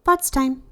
thoughts time.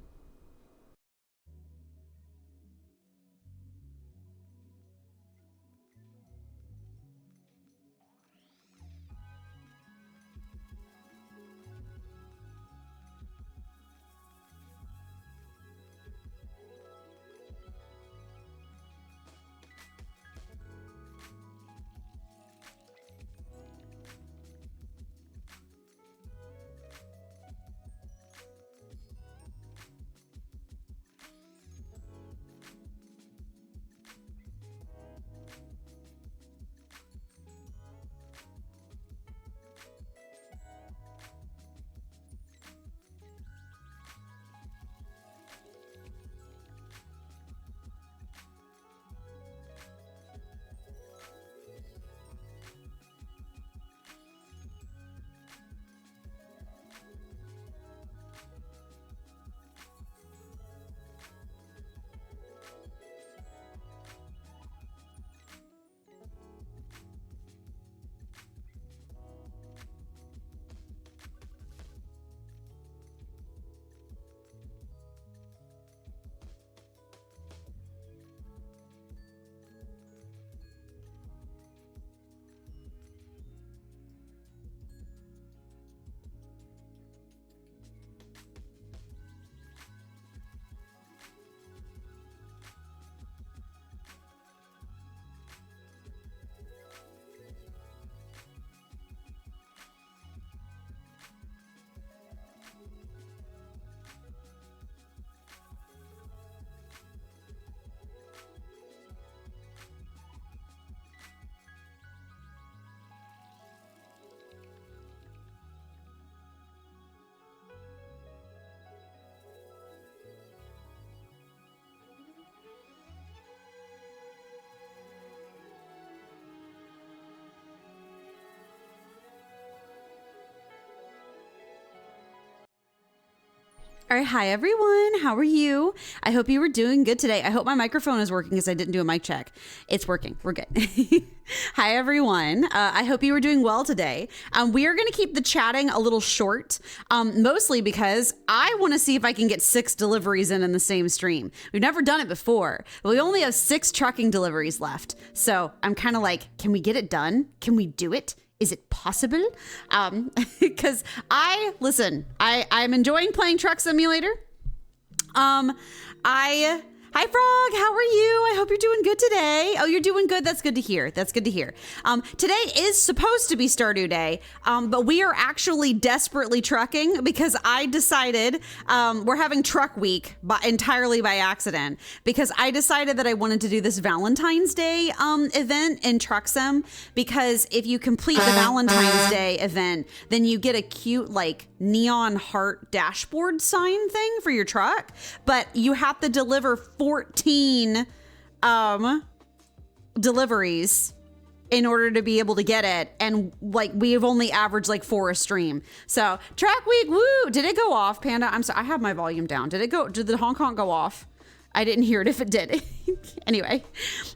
All right, hi everyone. How are you? I hope you were doing good today. I hope my microphone is working because I didn't do a mic check. It's working. We're good. Hi everyone. I hope you were doing well today. We are going to keep the chatting a little short, mostly because I want to see if I can get 6 deliveries in the same stream. We've never done it before, but we only have 6 trucking deliveries left. So I'm kind of like, can we get it done? Can we do it? Is it possible? Because I'm enjoying playing Truck Simulator. Hi Frog, how are you? I hope you're doing good today. Oh, you're doing good. That's good to hear. That's good to hear. Today is supposed to be Stardew Day, but we are actually desperately trucking because I decided we're having Truck Week entirely by accident because I decided that I wanted to do this Valentine's Day event in Truck Sim because if you complete the Valentine's Day event, then you get a cute like neon heart dashboard sign thing for your truck, but you have to deliver 14 deliveries in order to be able to get it, and like we have only averaged like 4 a stream. So Track Week, woo! Did it go off, Panda? I'm sorry, I have my volume down. Did the honk honk go off? I didn't hear it if it did. Anyway,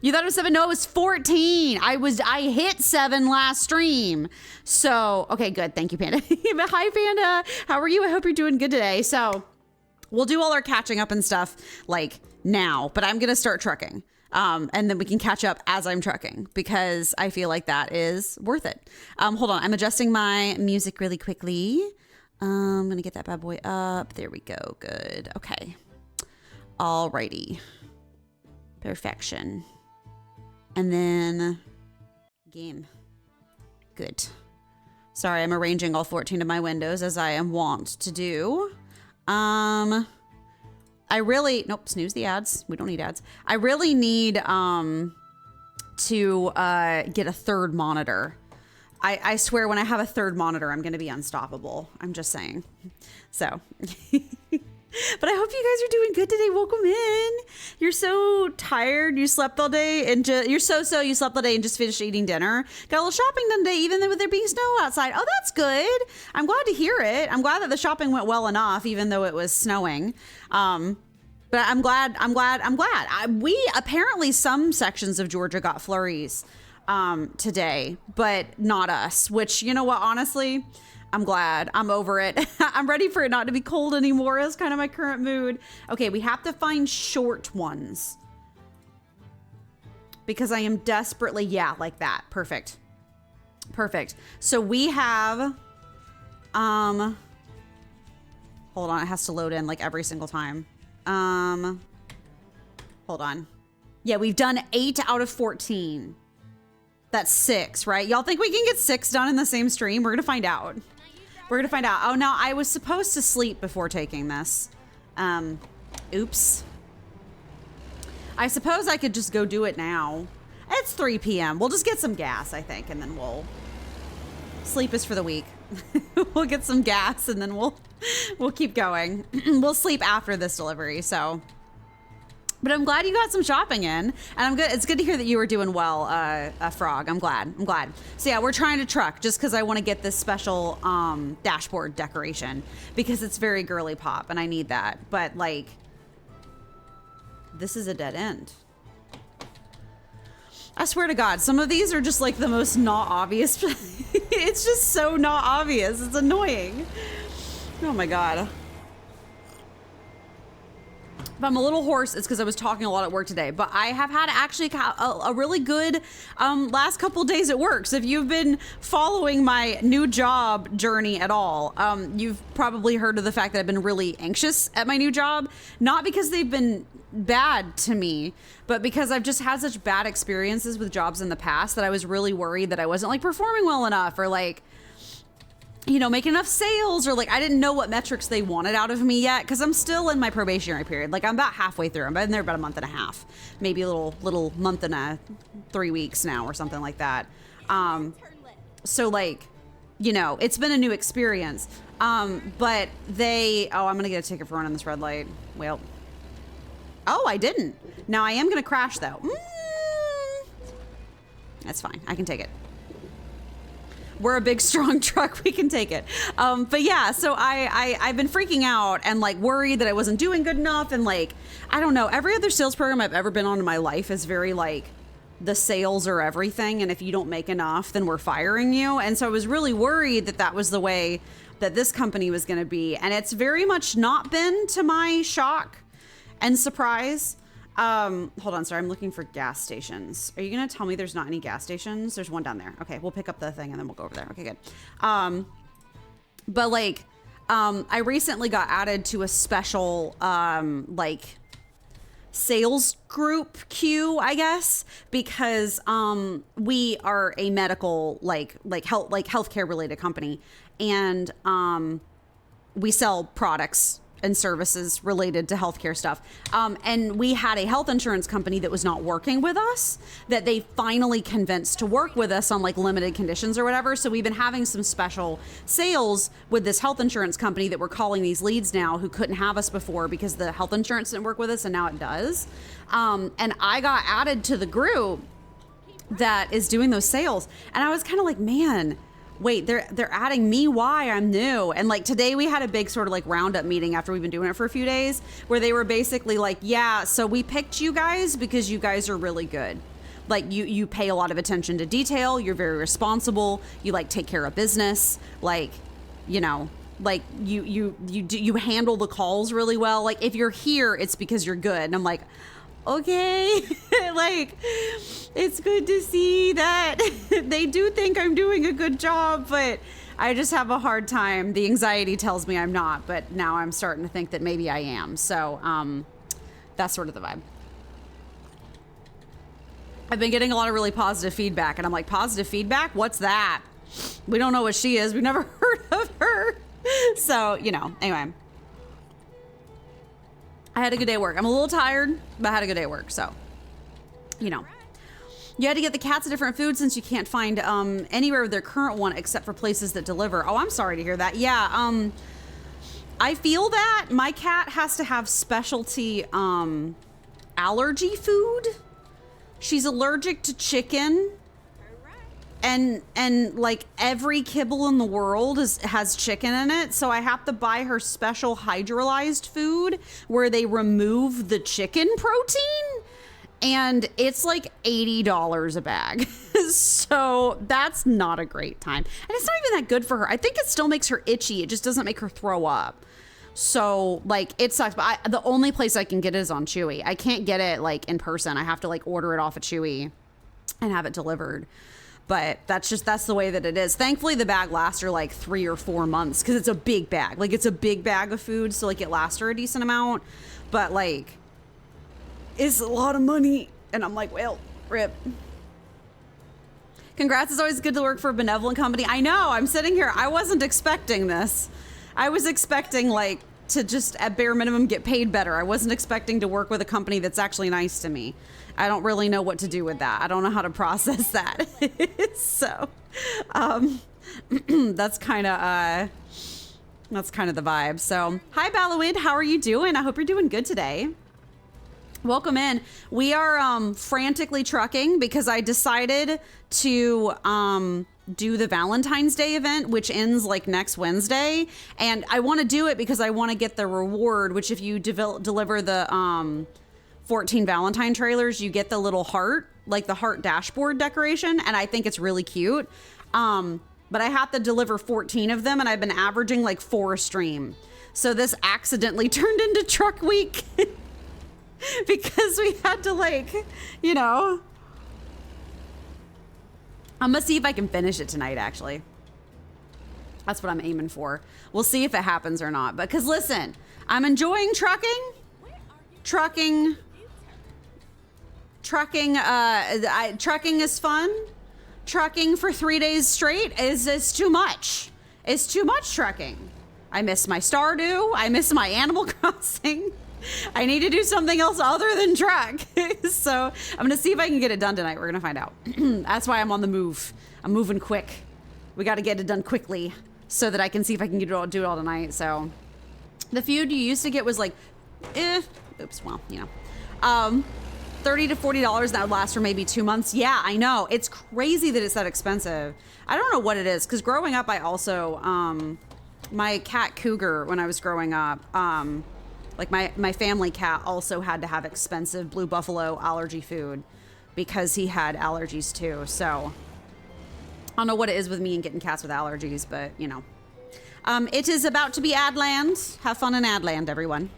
you thought it was 7? No, it was 14. I hit 7 last stream. So, okay, good. Thank you, Panda. Hi, Panda. How are you? I hope you're doing good today. So we'll do all our catching up and stuff like now, but I'm going to start trucking. And then we can catch up as I'm trucking because I feel like that is worth it. Hold on. I'm adjusting my music really quickly. I'm going to get that bad boy up. There we go. Good. Okay. Alrighty. Perfection. And then game. Good. Sorry, I'm arranging all 14 of my windows as I am wont to do. Nope, snooze the ads. We don't need ads. I really need to get a third monitor. I swear when I have a third monitor, I'm going to be unstoppable. I'm just saying. So, but I hope you guys are doing good today. Welcome in. You're so tired. You slept all day and you slept all day and just finished eating dinner. Got a little shopping done today, even though there being snow outside. Oh, that's good. I'm glad to hear it. I'm glad that the shopping went well enough, even though it was snowing. But I'm glad. We apparently some sections of Georgia got flurries today, but not us, which, you know what, honestly, I'm glad. I'm over it. I'm ready for it not to be cold anymore. That's kind of my current mood. Okay, we have to find short ones. Because I am desperately, yeah, like that. Perfect. Perfect. So we have, hold on, it has to load in like every single time. Hold on. Yeah, we've done 8 out of 14. That's 6, right? Y'all think we can get 6 done in the same stream? We're gonna find out. We're gonna find out. Oh no, I was supposed to sleep before taking this. Oops. I suppose I could just go do it now. It's 3 p.m. We'll just get some gas, I think, and then we'll... Sleep is for the weak. We'll get some gas and then we'll keep going. We'll sleep after this delivery, so... But I'm glad you got some shopping in, and I'm good. It's good to hear that you were doing well, Frog. I'm glad. I'm glad. So yeah, we're trying to truck just because I want to get this special dashboard decoration because it's very girly pop, and I need that. But like, this is a dead end. I swear to God, some of these are just like the most not obvious. It's just so not obvious. It's annoying. Oh my God. If I'm a little hoarse, it's because I was talking a lot at work today. But I have had actually a really good last couple days at work. So if you've been following my new job journey at all, you've probably heard of the fact that I've been really anxious at my new job. Not because they've been bad to me, but because I've just had such bad experiences with jobs in the past that I was really worried that I wasn't like performing well enough or like, you know, making enough sales or like I didn't know what metrics they wanted out of me yet because I'm still in my probationary period. Like I'm about halfway through. I've been there about a month and a half, maybe a little month and 3 weeks now or something like that. So like, you know, it's been a new experience. But they, oh, I'm gonna get a ticket for running this red light. Well, oh, I didn't. Now I am gonna crash though. That's fine. I can take it. We're a big, strong truck. We can take it. But yeah, so I've been freaking out and like worried that I wasn't doing good enough. And like, I don't know, every other sales program I've ever been on in my life is very like, the sales are everything. And if you don't make enough, then we're firing you. And so I was really worried that that was the way that this company was going to be. And it's very much not been, to my shock and surprise. Hold on, sorry, I'm looking for gas stations. Are you gonna tell me there's not any gas stations? There's one down there. Okay, we'll pick up the thing and then we'll go over there. Okay, good. But like, I recently got added to a special, like, sales group queue, I guess, because, we are a medical, healthcare related company, and, we sell products and services related to healthcare stuff. And we had a health insurance company that was not working with us that they finally convinced to work with us on like limited conditions or whatever. So we've been having some special sales with this health insurance company that we're calling these leads now who couldn't have us before because the health insurance didn't work with us and now it does. And I got added to the group that is doing those sales. And I was kind of like, man, wait, they're adding me. Why? I'm new. And like today we had a big sort of like roundup meeting after we've been doing it for a few days where they were basically like, yeah, so we picked you guys because you guys are really good. Like you pay a lot of attention to detail. You're very responsible. You like take care of business. Like, you know, like you handle the calls really well. Like if you're here, it's because you're good. And I'm like, okay, like, it's good to see that they do think I'm doing a good job, but I just have a hard time. The anxiety tells me I'm not, but now I'm starting to think that maybe I am. So, that's sort of the vibe. I've been getting a lot of really positive feedback, and I'm like, positive feedback? What's that? We don't know what she is. We've never heard of her. So, you know, anyway. I had a good day at work. I'm a little tired, but I had a good day at work. So, you know, you had to get the cats a different food since you can't find anywhere with their current one except for places that deliver. Oh, I'm sorry to hear that. Yeah, I feel that my cat has to have specialty allergy food. She's allergic to chicken. And like every kibble in the world has chicken in it. So I have to buy her special hydrolyzed food where they remove the chicken protein. And it's like $80 a bag. So that's not a great time. And it's not even that good for her. I think it still makes her itchy. It just doesn't make her throw up. So like it sucks, but the only place I can get it is on Chewy. I can't get it like in person. I have to like order it off at Chewy and have it delivered. But that's the way that it is. Thankfully the bag lasts her like 3 or 4 months because it's a big bag. Like it's a big bag of food. So like it lasts her a decent amount, but like it's a lot of money. And I'm like, well, rip. Congrats. It's always good to work for a benevolent company. I know, I'm sitting here. I wasn't expecting this. I was expecting like to just at bare minimum get paid better. I wasn't expecting to work with a company that's actually nice to me. I don't really know what to do with that. I don't know how to process that. So that's kind of the vibe. So hi Ballawid, how are you doing? I hope you're doing good today. Welcome in. We are frantically trucking because I decided to do the Valentine's Day event, which ends like next Wednesday. And I want to do it because I want to get the reward, which if you deliver the 14 Valentine trailers, you get the little heart, like the heart dashboard decoration. And I think it's really cute. But I have to deliver 14 of them and I've been averaging like 4 a stream. So this accidentally turned into truck week because we had to like, you know, I'm gonna see if I can finish it tonight, actually. That's what I'm aiming for. We'll see if it happens or not. Because listen, I'm enjoying trucking. Trucking is fun. Trucking for 3 days straight is too much. It's too much trucking. I miss my Stardew. I miss my Animal Crossing. I need to do something else other than truck. So I'm going to see if I can get it done tonight. We're going to find out. That's why I'm on the move. I'm moving quick. We got to get it done quickly so that I can see if I can do it all tonight. So the feud you used to get was like, oops, well, you know, $30 to $40. That would last for maybe 2 months. Yeah, I know. It's crazy that it's that expensive. I don't know what it is. Because growing up, I also, my cat Cougar, when I was growing up, like my family cat also had to have expensive Blue Buffalo allergy food because he had allergies too. So I don't know what it is with me and getting cats with allergies, but you know. It is about to be Adland. Have fun in Adland, everyone.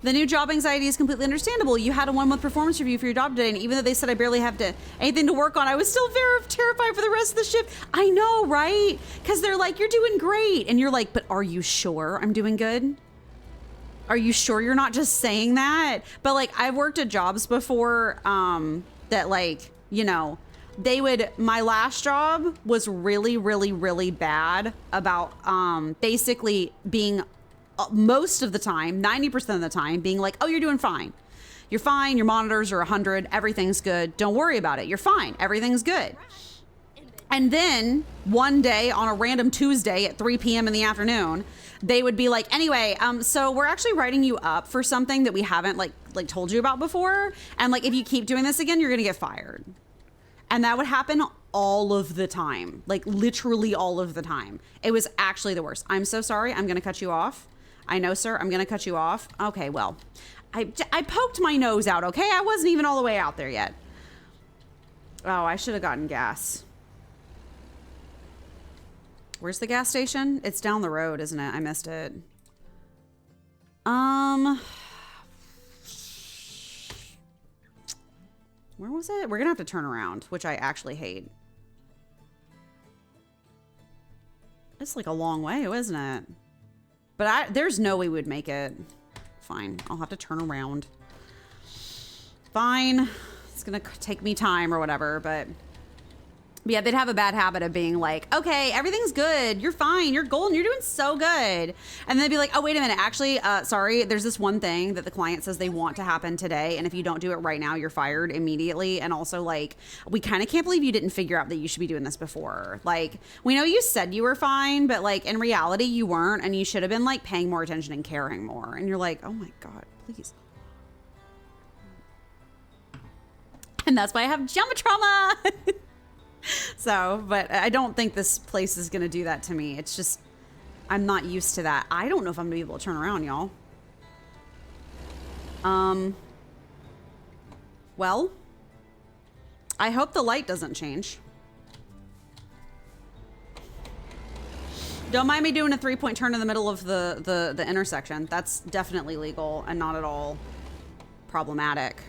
The new job anxiety is completely understandable. You had a 1 month performance review for your job today, and even though they said I barely have anything to work on, I was still very terrified for the rest of the shift. I know, right? Because they're like, you're doing great. And you're like, but are you sure I'm doing good? Are you sure you're not just saying that? But like, I've worked at jobs before that like, you know, my last job was really, really, really bad about basically being most of the time, 90% of the time being like, oh, you're doing fine. You're fine. Your monitors are 100. Everything's good. Don't worry about it. You're fine. Everything's good. And then one day on a random Tuesday at 3 p.m. in the afternoon, they would be like, anyway, so we're actually writing you up for something that we haven't like told you about before. And like, if you keep doing this again, you're going to get fired. And that would happen all of the time, like literally all of the time. It was actually the worst. I'm so sorry. I'm going to cut you off. I know, sir. I'm going to cut you off. Okay, well, I poked my nose out. Okay. I wasn't even all the way out there yet. Oh, I should have gotten gas. Where's the gas station? It's down the road, isn't it? I missed it. Where was it? We're gonna have to turn around, which I actually hate. It's like a long way, isn't it? But there's no way we would make it. Fine, I'll have to turn around. Fine, it's gonna take me time or whatever, but yeah, they'd have a bad habit of being like, okay, everything's good. You're fine. You're golden. You're doing so good. And they'd be like, oh, wait a minute. Actually, sorry, there's this one thing that the client says they want to happen today. And if you don't do it right now, you're fired immediately. And also, like, we kind of can't believe you didn't figure out that you should be doing this before. Like, we know you said you were fine, but like in reality, you weren't. And you should have been like paying more attention and caring more. And you're like, oh my God, please. And that's why I have jump trauma. So, but I don't think this place is going to do that to me. It's just, I'm not used to that. I don't know if I'm going to be able to turn around, y'all. Well, I hope the light doesn't change. Don't mind me doing a 3-point turn in the middle of the intersection. That's definitely legal and not at all problematic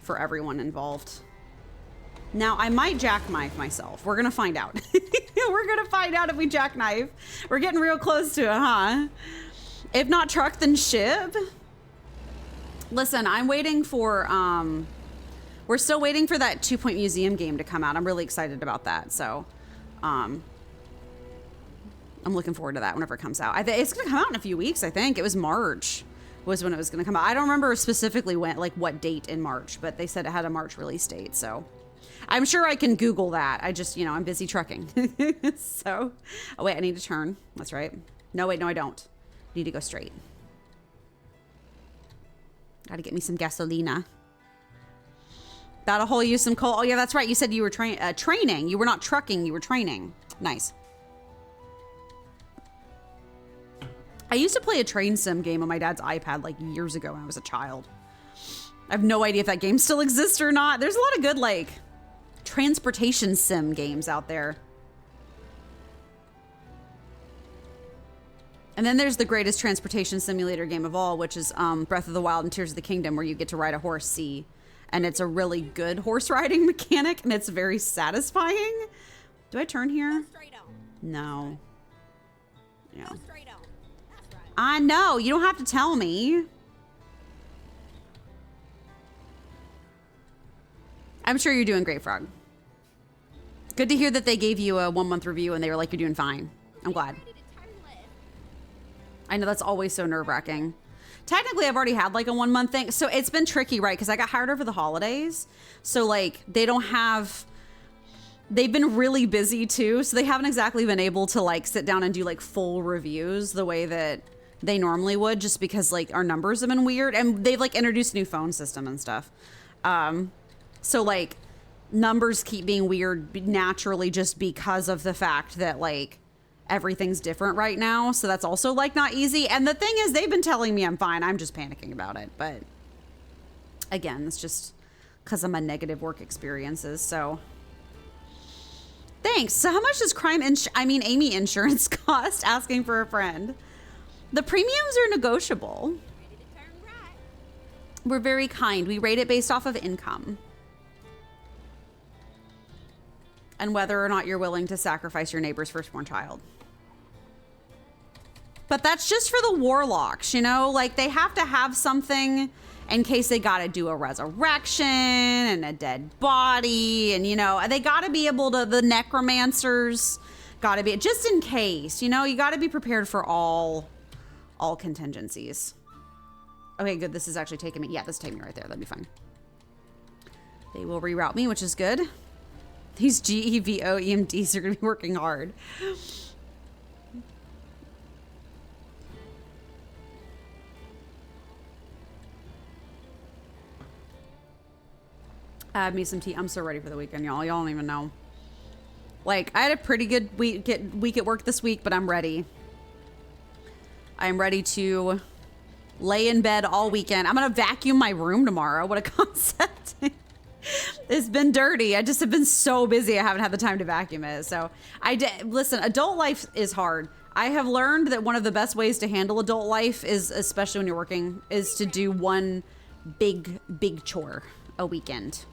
for everyone involved. Now, I might jackknife myself. We're gonna find out. We're gonna find out if we jackknife. We're getting real close to it, huh? If not truck, then ship. Listen, I'm waiting for, we're still waiting for that 2-point museum game to come out. I'm really excited about that. So, I'm looking forward to that whenever it comes out. It's gonna come out in a few weeks, I think. It was March was when it was gonna come out. I don't remember specifically when, like what date in March, but they said it had a March release date, so. I'm sure I can Google that. I just, you know, I'm busy trucking. So, oh wait, I need to turn. That's right. No, wait, no, I don't. Need to go straight. Gotta get me some gasolina. That'll hold you some coal. Oh yeah, that's right. You said you were training. You were not trucking, you were training. Nice. I used to play a train sim game on my dad's iPad like years ago when I was a child. I have no idea if that game still exists or not. There's a lot of good like transportation sim games out there. And then there's the greatest transportation simulator game of all, which is Breath of the Wild and Tears of the Kingdom, where you get to ride a horse C. And it's a really good horse riding mechanic, and it's very satisfying. Do I turn here? No. Yeah. I know. You don't have to tell me. I'm sure you're doing great, Frog. Good to hear that they gave you a 1-month review and they were like, you're doing fine. I'm glad. I know that's always so nerve-wracking. Technically, I've already had like a 1-month thing. So it's been tricky, right? Because I got hired over the holidays. So like they don't have... They've been really busy too. So they haven't exactly been able to like sit down and do like full reviews the way that they normally would, just because like our numbers have been weird. And they've like introduced a new phone system and stuff. So like numbers keep being weird naturally just because of the fact that like everything's different right now. So that's also like not easy. And the thing is, they've been telling me I'm fine. I'm just panicking about it. But again, it's just because of my negative work experiences. So thanks. So how much does Amy insurance cost? Asking for a friend. The premiums are negotiable. We're very kind. We rate it based off of income. And whether or not you're willing to sacrifice your neighbor's firstborn child. But that's just for the warlocks, you know? Like, they have to have something in case they gotta do a resurrection and a dead body. And, you know, they gotta be able to, the necromancers gotta be, just in case, you know? You gotta be prepared for all contingencies. Okay, good. This is actually taking me. Yeah, this is taking me right there. That'd be fine. They will reroute me, which is good. These GEVO EMDs are going to be working hard. Add me some tea. I'm so ready for the weekend, y'all. Y'all don't even know. Like, I had a pretty good week at work this week, but I'm ready. I'm ready to lay in bed all weekend. I'm gonna vacuum my room tomorrow. What a concept. It's been dirty. I just have been so busy. I haven't had the time to vacuum it. So listen, adult life is hard. I have learned that one of the best ways to handle adult life is, especially when you're working, is to do one big chore a weekend.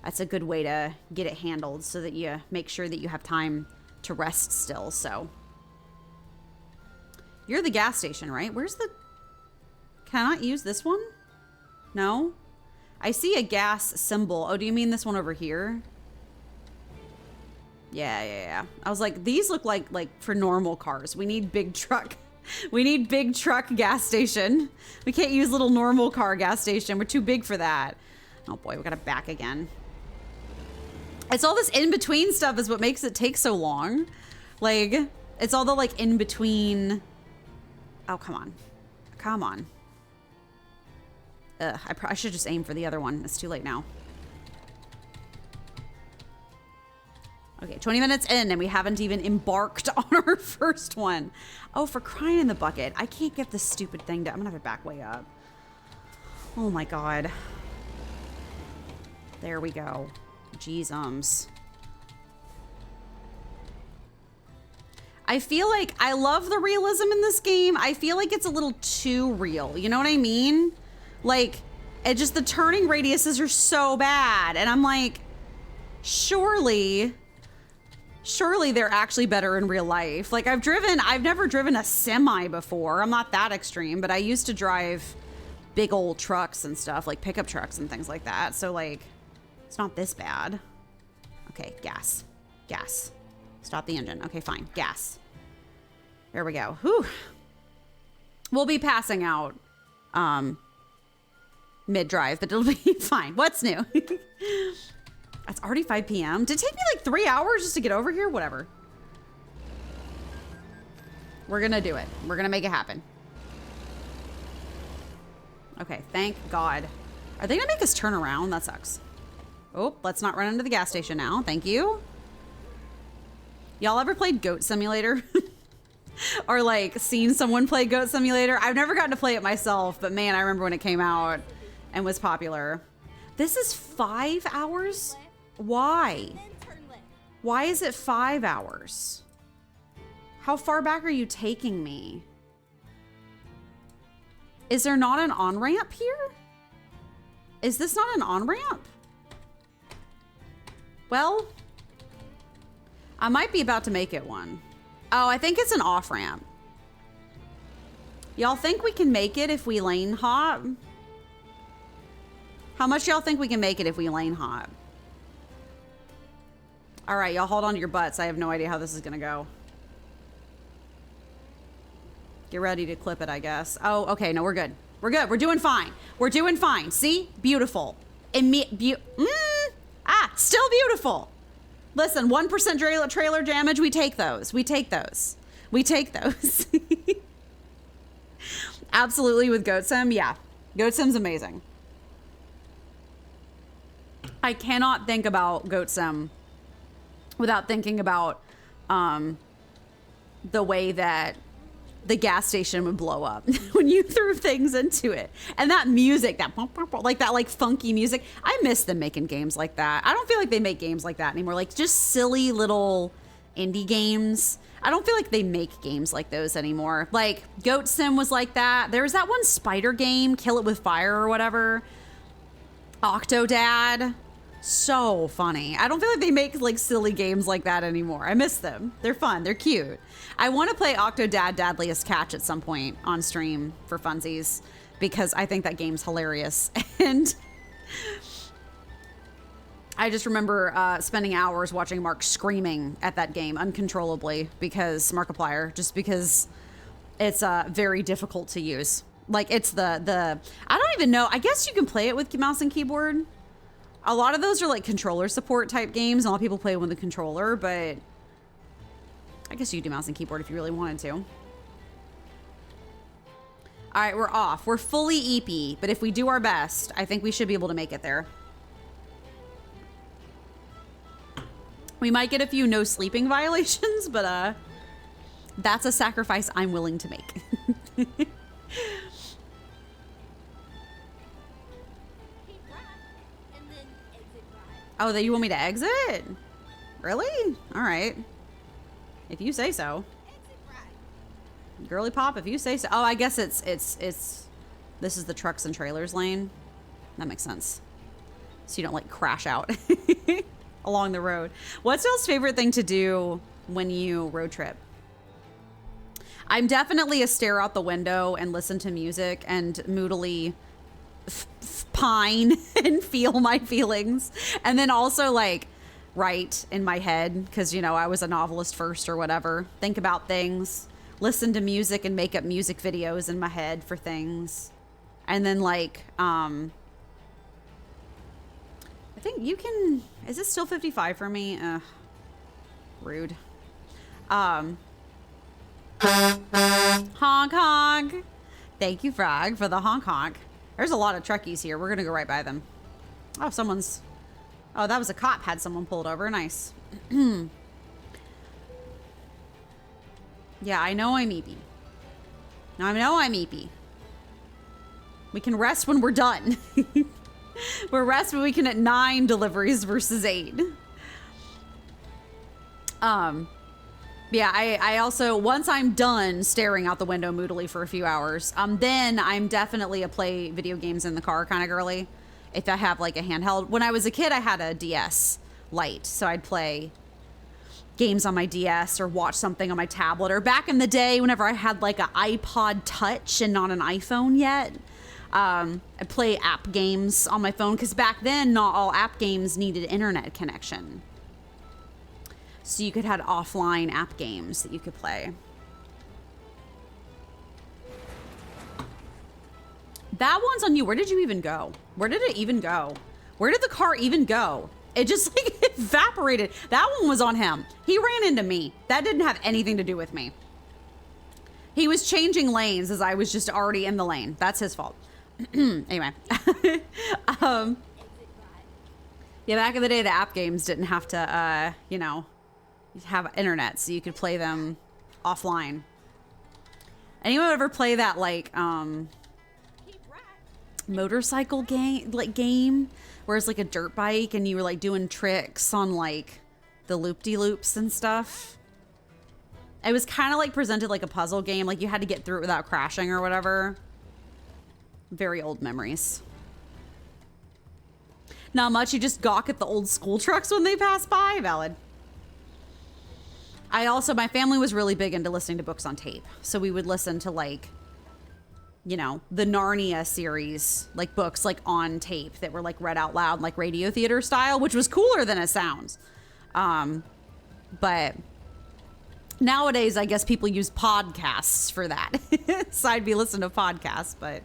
That's a good way to get it handled so that you make sure that you have time to rest still. So you're the gas station, right? Where's the... Can I not use this one? No? I see a gas symbol. Oh, do you mean this one over here? Yeah. I was like, these look like for normal cars. We need big truck. We need big truck gas station. We can't use little normal car gas station. We're too big for that. Oh boy, we gotta back again. It's all this in-between stuff is what makes it take so long. Like, it's all the like in-between. Oh, come on. Come on. I should just aim for the other one. It's too late now. Okay, 20 minutes in and we haven't even embarked on our first one. Oh, for crying in the bucket. I can't get this stupid thing to... I'm gonna have to back way up. Oh my God. There we go. Jeezums. I feel like I love the realism in this game. I feel like it's a little too real. You know what I mean? Like, it just, the turning radiuses are so bad. And I'm like, surely they're actually better in real life. Like, I've never driven a semi before. I'm not that extreme, but I used to drive big old trucks and stuff, like pickup trucks and things like that. So, like, it's not this bad. Okay, gas. Stop the engine. Okay, fine. Gas. There we go. Whew. We'll be passing out mid-drive, but it'll be fine. What's new? It's already 5 p.m. Did it take me like 3 hours just to get over here? Whatever. We're gonna do it. We're gonna make it happen. Okay, thank God. Are they gonna make us turn around? That sucks. Oh, let's not run into the gas station now. Thank you. Y'all ever played Goat Simulator? Or like seen someone play Goat Simulator? I've never gotten to play it myself, but man, I remember when it came out and was popular. This is 5 hours? Why? Why is it 5 hours? How far back are you taking me? Is there not an on-ramp here? Is this not an on-ramp? Well, I might be about to make it one. Oh, I think it's an off-ramp. Y'all think we can make it if we lane hop? How much y'all think we can make it if we lane hop? All right, y'all hold on to your butts. I have no idea how this is gonna go. Get ready to clip it, I guess. Oh, okay, no, we're good. We're good, we're doing fine. We're doing fine, see? Beautiful. Still beautiful. Listen, 1% trailer damage, we take those. We take those. We take those. Absolutely with Goat Sim, yeah. Goat Sim's amazing. I cannot think about Goat Sim without thinking about the way that the gas station would blow up when you threw things into it. And that music, that like funky music. I miss them making games like that. I don't feel like they make games like that anymore. Like just silly little indie games. I don't feel like they make games like those anymore. Like Goat Sim was like that. There was that one spider game, Kill It With Fire or whatever. Octodad. So funny. I don't feel like they make like silly games like that anymore. I miss them. They're fun. They're cute. I want to play Octodad Dadliest Catch at some point on stream for funsies because I think that game's hilarious. And I just remember spending hours watching Mark screaming at that game uncontrollably because Markiplier, just because it's very difficult to use. Like it's the I don't even know. I guess you can play it with mouse and keyboard. A lot of those are like controller support type games. A lot of people play with the controller, but I guess you could do mouse and keyboard if you really wanted to. All right, we're off. We're fully EP, but if we do our best, I think we should be able to make it there. We might get a few no sleeping violations, but that's a sacrifice I'm willing to make. Oh, that you want me to exit? Really? All right. If you say so. Girly pop, if you say so. Oh, I guess it's this is the trucks and trailers lane. That makes sense. So you don't like crash out along the road. What's y'all's favorite thing to do when you road trip? I'm definitely a stare out the window and listen to music and moodily pine and feel my feelings, and then also like write in my head because you know I was a novelist first or whatever. Think about things, listen to music, and make up music videos in my head for things, and then like I think you can. Is it still 55 for me? Rude. Honk honk. Thank you, Frog, for the honk honk. There's a lot of truckies here. We're gonna go right by them. Oh, someone's... Oh, that was a cop. Had someone pulled over. Nice. Yeah, I know I'm EP. I know I'm EP. We can rest when we're done. We're rest when we can at 9 deliveries versus 8. Yeah, I also, once I'm done staring out the window moodily for a few hours, then I'm definitely a play video games in the car kind of girly. If I have like a handheld. When I was a kid, I had a DS Lite, so I'd play games on my DS or watch something on my tablet. Or back in the day, whenever I had like an iPod Touch and not an iPhone yet, I'd play app games on my phone, because back then, not all app games needed internet connection. So you could have offline app games that you could play. That one's on you. Where did you even go? Where did it even go? Where did the car even go? It just like evaporated. That one was on him. He ran into me. That didn't have anything to do with me. He was changing lanes as I was just already in the lane. That's his fault. Anyway. Yeah, back in the day, the app games didn't have to, you know, have internet, so you could play them offline. Anyone ever play that like motorcycle game where it's like a dirt bike and you were like doing tricks on like the loop-de-loops and stuff? It was kind of like presented like a puzzle game, like you had to get through it without crashing or whatever. Very old memories. Not much. You just gawk at the old school trucks when they pass by. Valid. My family was really big into listening to books on tape. So we would listen to like, you know, the Narnia series, like books like on tape that were like read out loud, like radio theater style, which was cooler than it sounds. But nowadays, I guess people use podcasts for that. So I'd be listening to podcasts, but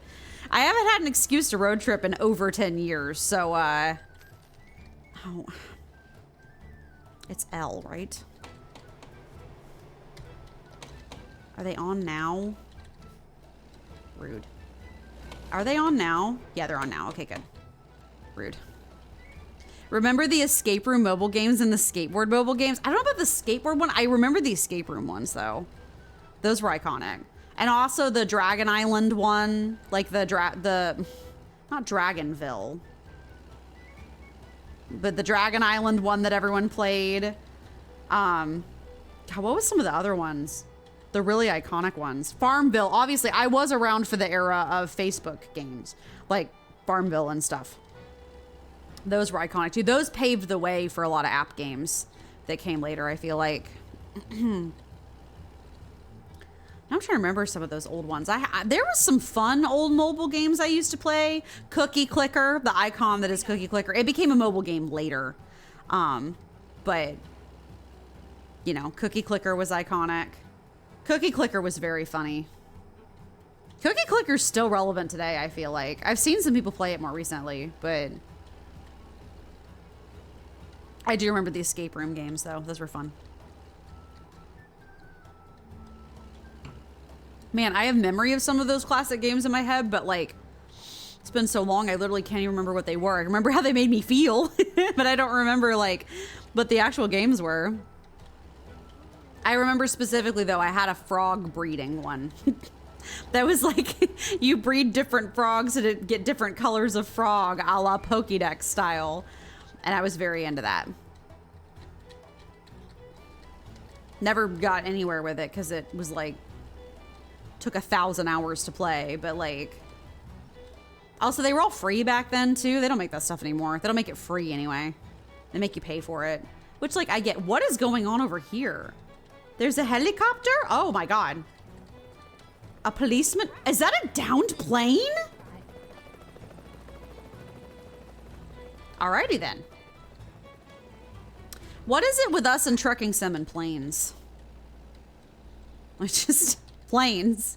I haven't had an excuse to road trip in over 10 years. So, oh, it's L, right? Are they on now? Rude. Are they on now? Yeah, they're on now. Okay, good. Rude. Remember the escape room mobile games and the skateboard mobile games? I don't know about the skateboard one. I remember the escape room ones, though. Those were iconic. And also the Dragon Island one. Like the not Dragonville, but the Dragon Island one that everyone played. God, what was some of the other ones? The really iconic ones. Farmville. Obviously, I was around for the era of Facebook games, like Farmville and stuff. Those were iconic too. Those paved the way for a lot of app games that came later, I feel like. I'm trying to remember some of those old ones. There was some fun old mobile games I used to play. Cookie Clicker, the icon that is Cookie Clicker. It became a mobile game later. But, you know, Cookie Clicker was iconic. Cookie Clicker was very funny. Cookie Clicker's still relevant today, I feel like. I've seen some people play it more recently, but I do remember the escape room games, though. Those were fun. Man, I have memory of some of those classic games in my head, but like, it's been so long, I literally can't even remember what they were. I remember how they made me feel, but I don't remember like what the actual games were. I remember specifically, though, I had a frog breeding one. That was like, you breed different frogs to get different colors of frog, a la Pokédex style. And I was very into that. Never got anywhere with it because it was like, took 1,000 hours to play, but like, also they were all free back then too. They don't make that stuff anymore. They don't make it free anyway. They make you pay for it, which like I get. What is going on over here? There's a helicopter? Oh my God. A policeman? Is that a downed plane? Alrighty then. What is it with us and trucking sim and planes? It's just planes.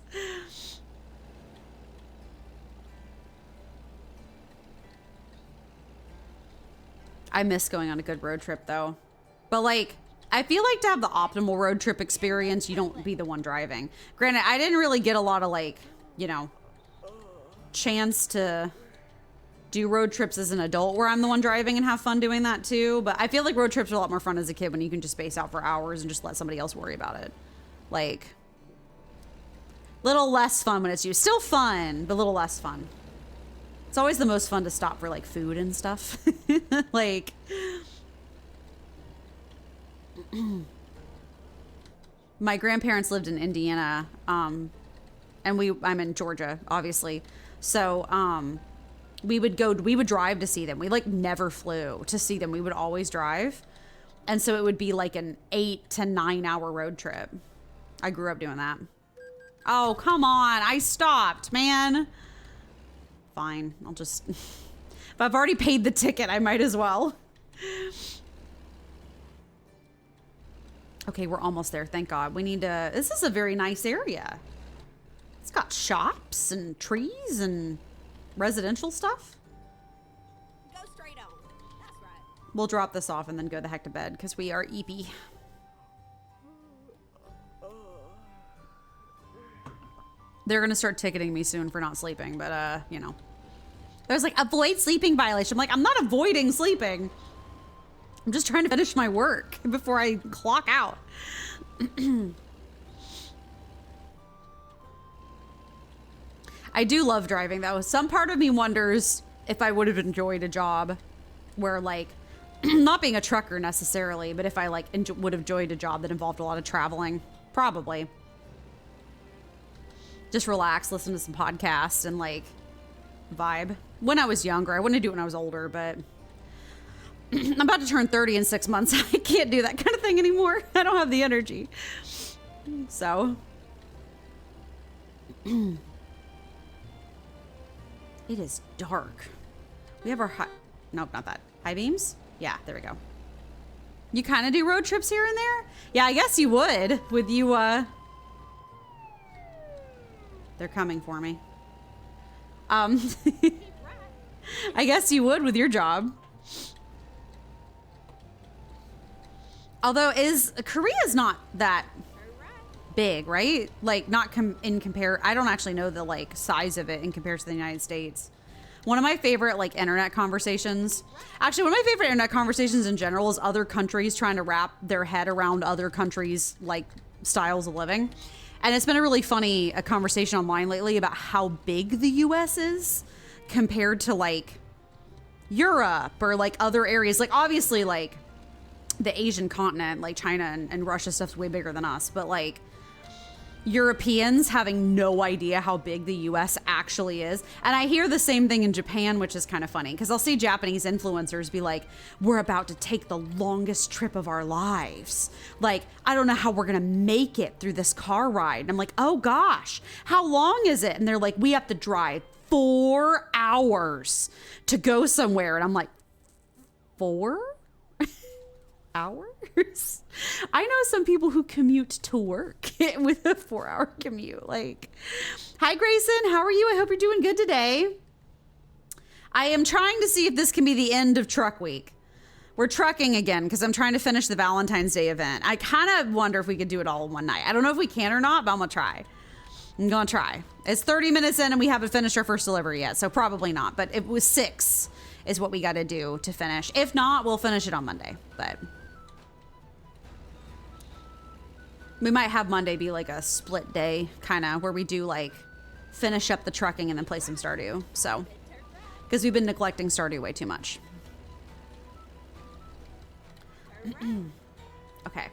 I miss going on a good road trip though. But like, I feel like to have the optimal road trip experience, you don't be the one driving. Granted, I didn't really get a lot of like, you know, chance to do road trips as an adult where I'm the one driving and have fun doing that too. But I feel like road trips are a lot more fun as a kid when you can just space out for hours and just let somebody else worry about it. Like, little less fun when it's you. Still fun, but a little less fun. It's always the most fun to stop for like food and stuff. Like, My grandparents lived in Indiana, and I'm in Georgia, obviously. So, we would drive to see them. We like never flew to see them. We would always drive. And so it would be like an 8 to 9 hour road trip. I grew up doing that. Oh, come on. I stopped, man. Fine. I'll just, if I've already paid the ticket, I might as well. Okay, we're almost there. Thank God. We need to, this is a very nice area. It's got shops and trees and residential stuff. Go straight on. That's right. We'll drop this off and then go the heck to bed because we are eepy. They're gonna start ticketing me soon for not sleeping, but you know. There's like avoid sleeping violation. I'm like, I'm not avoiding sleeping. I'm just trying to finish my work before I clock out. I do love driving though. Some part of me wonders if I would have enjoyed a job where like, not being a trucker necessarily, but if I like would have enjoyed a job that involved a lot of traveling. Probably. Just relax, listen to some podcasts and like vibe. When I was younger, I wouldn't do it when I was older, but I'm about to turn 30 in 6 months. I can't do that kind of thing anymore. I don't have the energy. So. It is dark. We have our nope, not that. High beams? Yeah, there we go. You kind of do road trips here and there? Yeah, I guess you would with you, They're coming for me. I guess you would with your job. Although Korea's not that big, right? Like not I don't actually know the like size of it in comparison to the United States. One of my favorite like internet conversations, actually one of my favorite internet conversations in general is other countries trying to wrap their head around other countries' like styles of living. And it's been a really funny conversation online lately about how big the US is compared to like Europe or like other areas. Like obviously like the Asian continent, like China and Russia stuff's way bigger than us. But like Europeans having no idea how big the US actually is. And I hear the same thing in Japan, which is kind of funny because I'll see Japanese influencers be like, we're about to take the longest trip of our lives. Like, I don't know how we're going to make it through this car ride. And I'm like, oh gosh, how long is it? And they're like, we have to drive 4 hours to go somewhere. And I'm like, 4 hours? I know some people who commute to work with a 4-hour commute. Like, hi Grayson, how are you? I hope you're doing good today. I am trying to see if this can be the end of truck week. We're trucking again because I'm trying to finish the Valentine's Day event. I kind of wonder if we could do it all in one night. I don't know if we can or not, but I'm gonna try. I'm gonna try. It's 30 minutes in and we haven't finished our first delivery yet, so probably not. But it was 6 is what we got to do to finish. If not, we'll finish it on Monday. But we might have Monday be like a split day, kind of, where we do like finish up the trucking and then play some Stardew. So, because we've been neglecting Stardew way too much. Okay.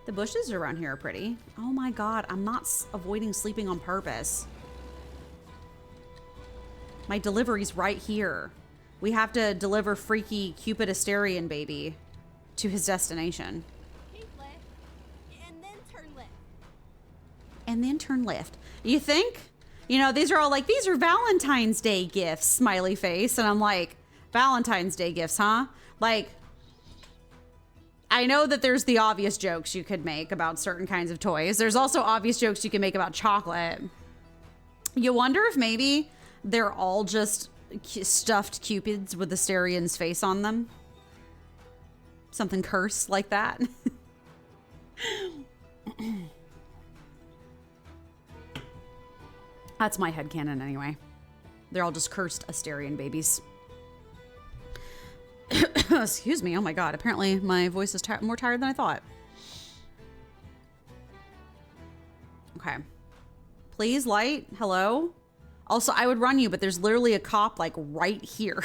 The bushes around here are pretty. Oh my God, I'm not avoiding sleeping on purpose. My delivery's right here. We have to deliver freaky Cupid Asterian baby to his destination. And then turn left. You think? You know, these are all like, these are Valentine's Day gifts, smiley face. And I'm like, Valentine's Day gifts, huh? Like, I know that there's the obvious jokes you could make about certain kinds of toys. There's also obvious jokes you can make about chocolate. You wonder if maybe they're all just stuffed cupids with Asterian's face on them. Something cursed like that. That's my headcanon anyway. They're all just cursed Asterian babies. Excuse me. Oh my God. Apparently my voice is more tired than I thought. Okay. Please, light. Hello. Also, I would run you, but there's literally a cop like right here.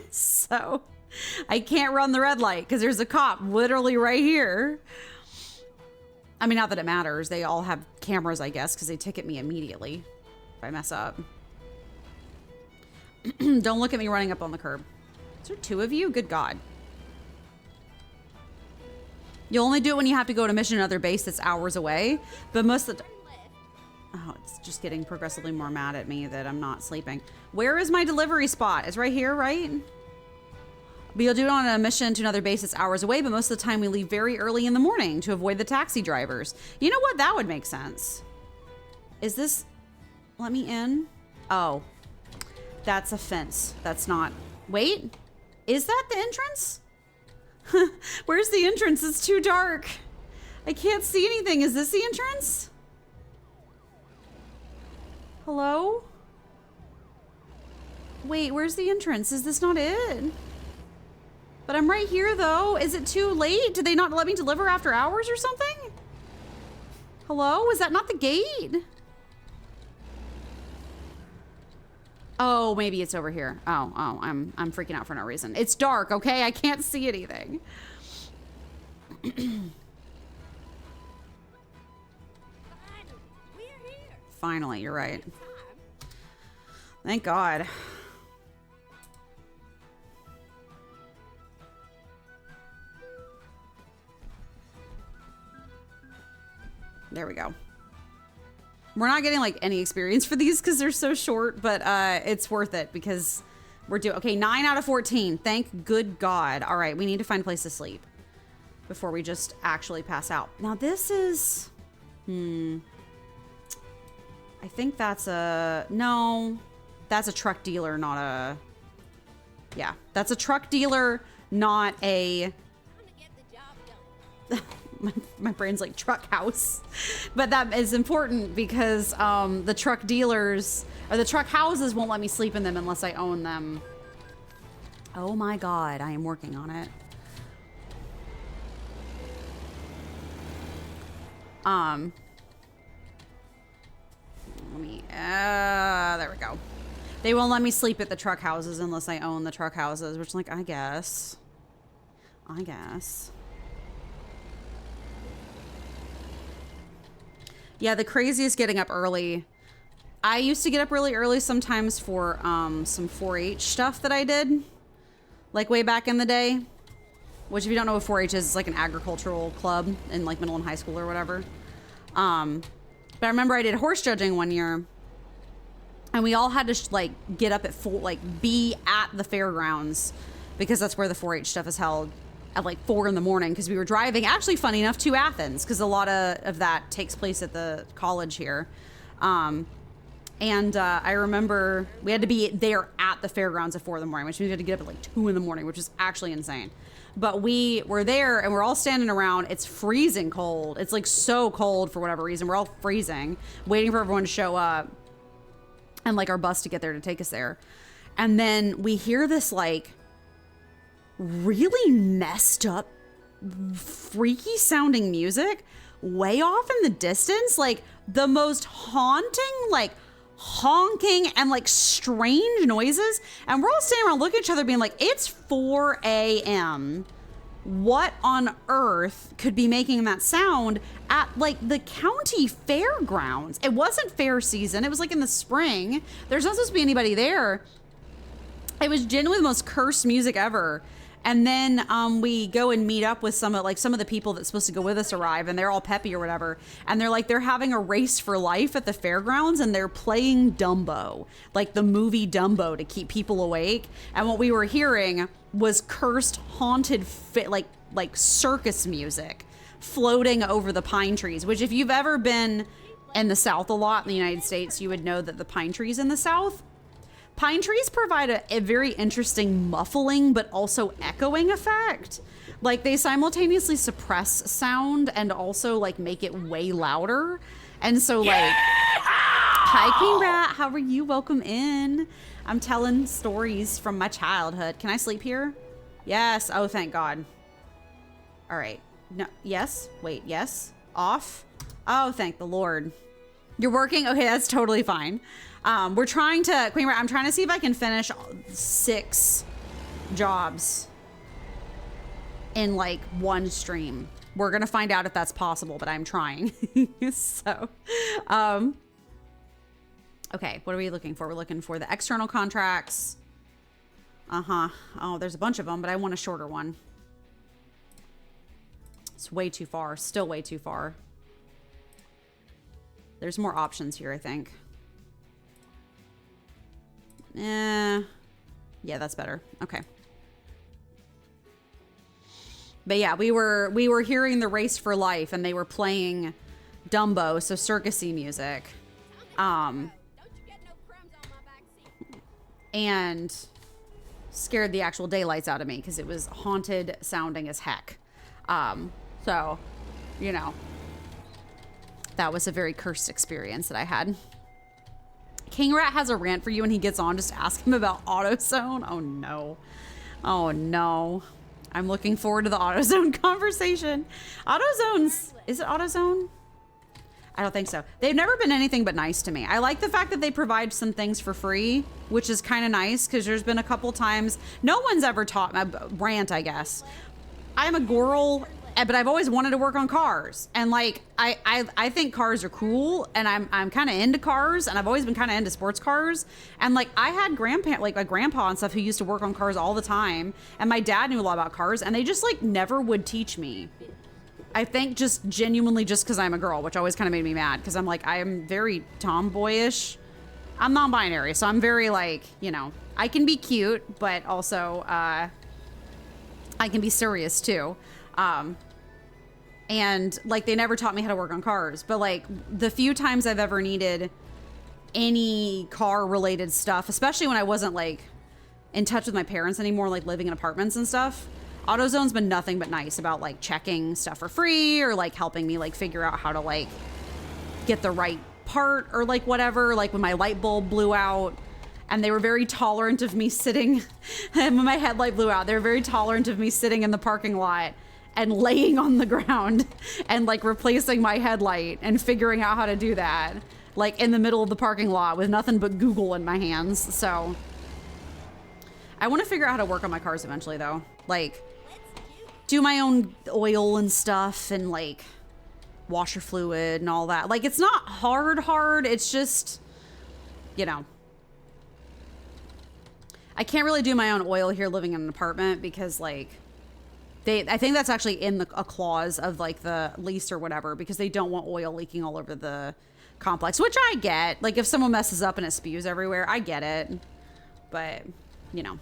So I can't run the red light because there's a cop literally right here. I mean, not that it matters. They all have cameras, I guess, because they ticket me immediately if I mess up. Don't look at me running up on the curb. Is there 2 of you? Good God. You'll only do it when you have to go to mission another base that's hours away. But most of the time... Oh, it's just getting progressively more mad at me that I'm not sleeping. Where is my delivery spot? It's right here, right? But you'll do it on a mission to another base that's hours away, but most of the time we leave very early in the morning to avoid the taxi drivers. You know what? That would make sense. Is this... Let me in? Oh. That's a fence. That's not... Wait. Is that the entrance? Where's the entrance? It's too dark. I can't see anything. Is this the entrance? Hello? Wait, where's the entrance? Is this not it? But I'm right here, though. Is it too late? Did they not let me deliver after hours or something? Hello? Is that not the gate? Oh, maybe it's over here. Oh, I'm freaking out for no reason. It's dark, okay? I can't see anything. Finally, you're right. Thank God. There we go. We're not getting like any experience for these because they're so short, but it's worth it because we're doing okay. 9 out of 14. Thank good God. All right, we need to find a place to sleep before we just actually pass out. Now this is, I think that's no, that's a truck dealer, not a. Yeah, that's a truck dealer, not a. Time to get the job done. My brain's like truck house, but that is important because the truck dealers or the truck houses won't let me sleep in them unless I own them. Oh my God, I am working on it. Let me, there we go. They won't let me sleep at the truck houses unless I own the truck houses, which like, I guess. Yeah, the craziest getting up early. I used to get up really early sometimes for some 4-H stuff that I did, like way back in the day. Which, if you don't know what 4-H is, it's like an agricultural club in like middle and high school or whatever. But I remember I did horse judging one year, and we all had to like get up at 4, like be at the fairgrounds because that's where the 4-H stuff is held. At like 4 in the morning because we were driving, actually funny enough, to Athens because a lot of that takes place at the college here. I remember we had to be there at the fairgrounds at 4 in the morning, which means we had to get up at like 2 in the morning, which is actually insane. But we were there and we're all standing around. It's freezing cold. It's like so cold for whatever reason. We're all freezing, waiting for everyone to show up and like our bus to get there to take us there. And then we hear this like really messed up, freaky sounding music way off in the distance, like the most haunting, like honking and like strange noises. And we're all standing around looking at each other being like, it's 4 a.m. What on earth could be making that sound at like the county fairgrounds? It wasn't fair season. It was like in the spring. There's not supposed to be anybody there. It was genuinely the most cursed music ever. And then we go and meet up with some of the people that's supposed to go with us arrive, and they're all peppy or whatever. And they're having a race for life at the fairgrounds, and they're playing Dumbo, like the movie Dumbo, to keep people awake. And what we were hearing was cursed, haunted, like circus music floating over the pine trees, which if you've ever been in the South a lot in the United States, you would know that the pine trees in the South, pine trees provide a very interesting muffling but also echoing effect. Like they simultaneously suppress sound and also like make it way louder. And so like, hi Queen Rat, how are you? Welcome in. I'm telling stories from my childhood. Can I sleep here? Yes. Oh, thank God. All right. No. Yes. Wait. Yes. Off. Oh, thank the Lord. You're working? Okay, that's totally fine. We're trying to, Queen Rat, I'm trying to see if I can finish 6 jobs in like one stream. We're going to find out if that's possible, but I'm trying. So, okay, what are we looking for? We're looking for the external contracts. Oh, there's a bunch of them, but I want a shorter one. It's way too far. Still way too far. There's more options here, I think. Yeah, that's better. Okay. But yeah, we were hearing the Race for Life, and they were playing Dumbo, so circusy music. Don't you get no crumbs on my back seat. And scared the actual daylights out of me because it was haunted sounding as heck. So, you know, that was a very cursed experience that I had. King Rat has a rant for you when he gets on. Just ask him about AutoZone. Oh no. Oh no. I'm looking forward to the AutoZone conversation. AutoZone's, is it AutoZone? I don't think so. They've never been anything but nice to me. I like the fact that they provide some things for free, which is kind of nice because there's been a couple times no one's ever taught me, rant, I guess. I'm a girl, but I've always wanted to work on cars, and like I think cars are cool, and I'm kind of into cars, and I've always been kind of into sports cars, and like I had my grandpa and stuff who used to work on cars all the time, and my dad knew a lot about cars, and they just like never would teach me. I think just genuinely just because I'm a girl, which always kind of made me mad because I'm like I'm very tomboyish. I'm non-binary, so I'm very like, you know, I can be cute, but also I can be serious too. And like they never taught me how to work on cars, but like the few times I've ever needed any car related stuff, especially when I wasn't like in touch with my parents anymore, like living in apartments and stuff, AutoZone's been nothing but nice about like checking stuff for free or like helping me like figure out how to like get the right part or like whatever, like when my light bulb blew out. And they were very tolerant of me sitting, and when my headlight blew out, they were very tolerant of me sitting in the parking lot and laying on the ground and like replacing my headlight and figuring out how to do that, like in the middle of the parking lot with nothing but Google in my hands. So I want to figure out how to work on my cars eventually though. Like do my own oil and stuff and like washer fluid and all that. Like it's not hard. It's just, you know, I can't really do my own oil here living in an apartment because like I think that's actually in a clause of like the lease or whatever, because they don't want oil leaking all over the complex, which I get. Like if someone messes up and it spews everywhere, I get it. But, you know.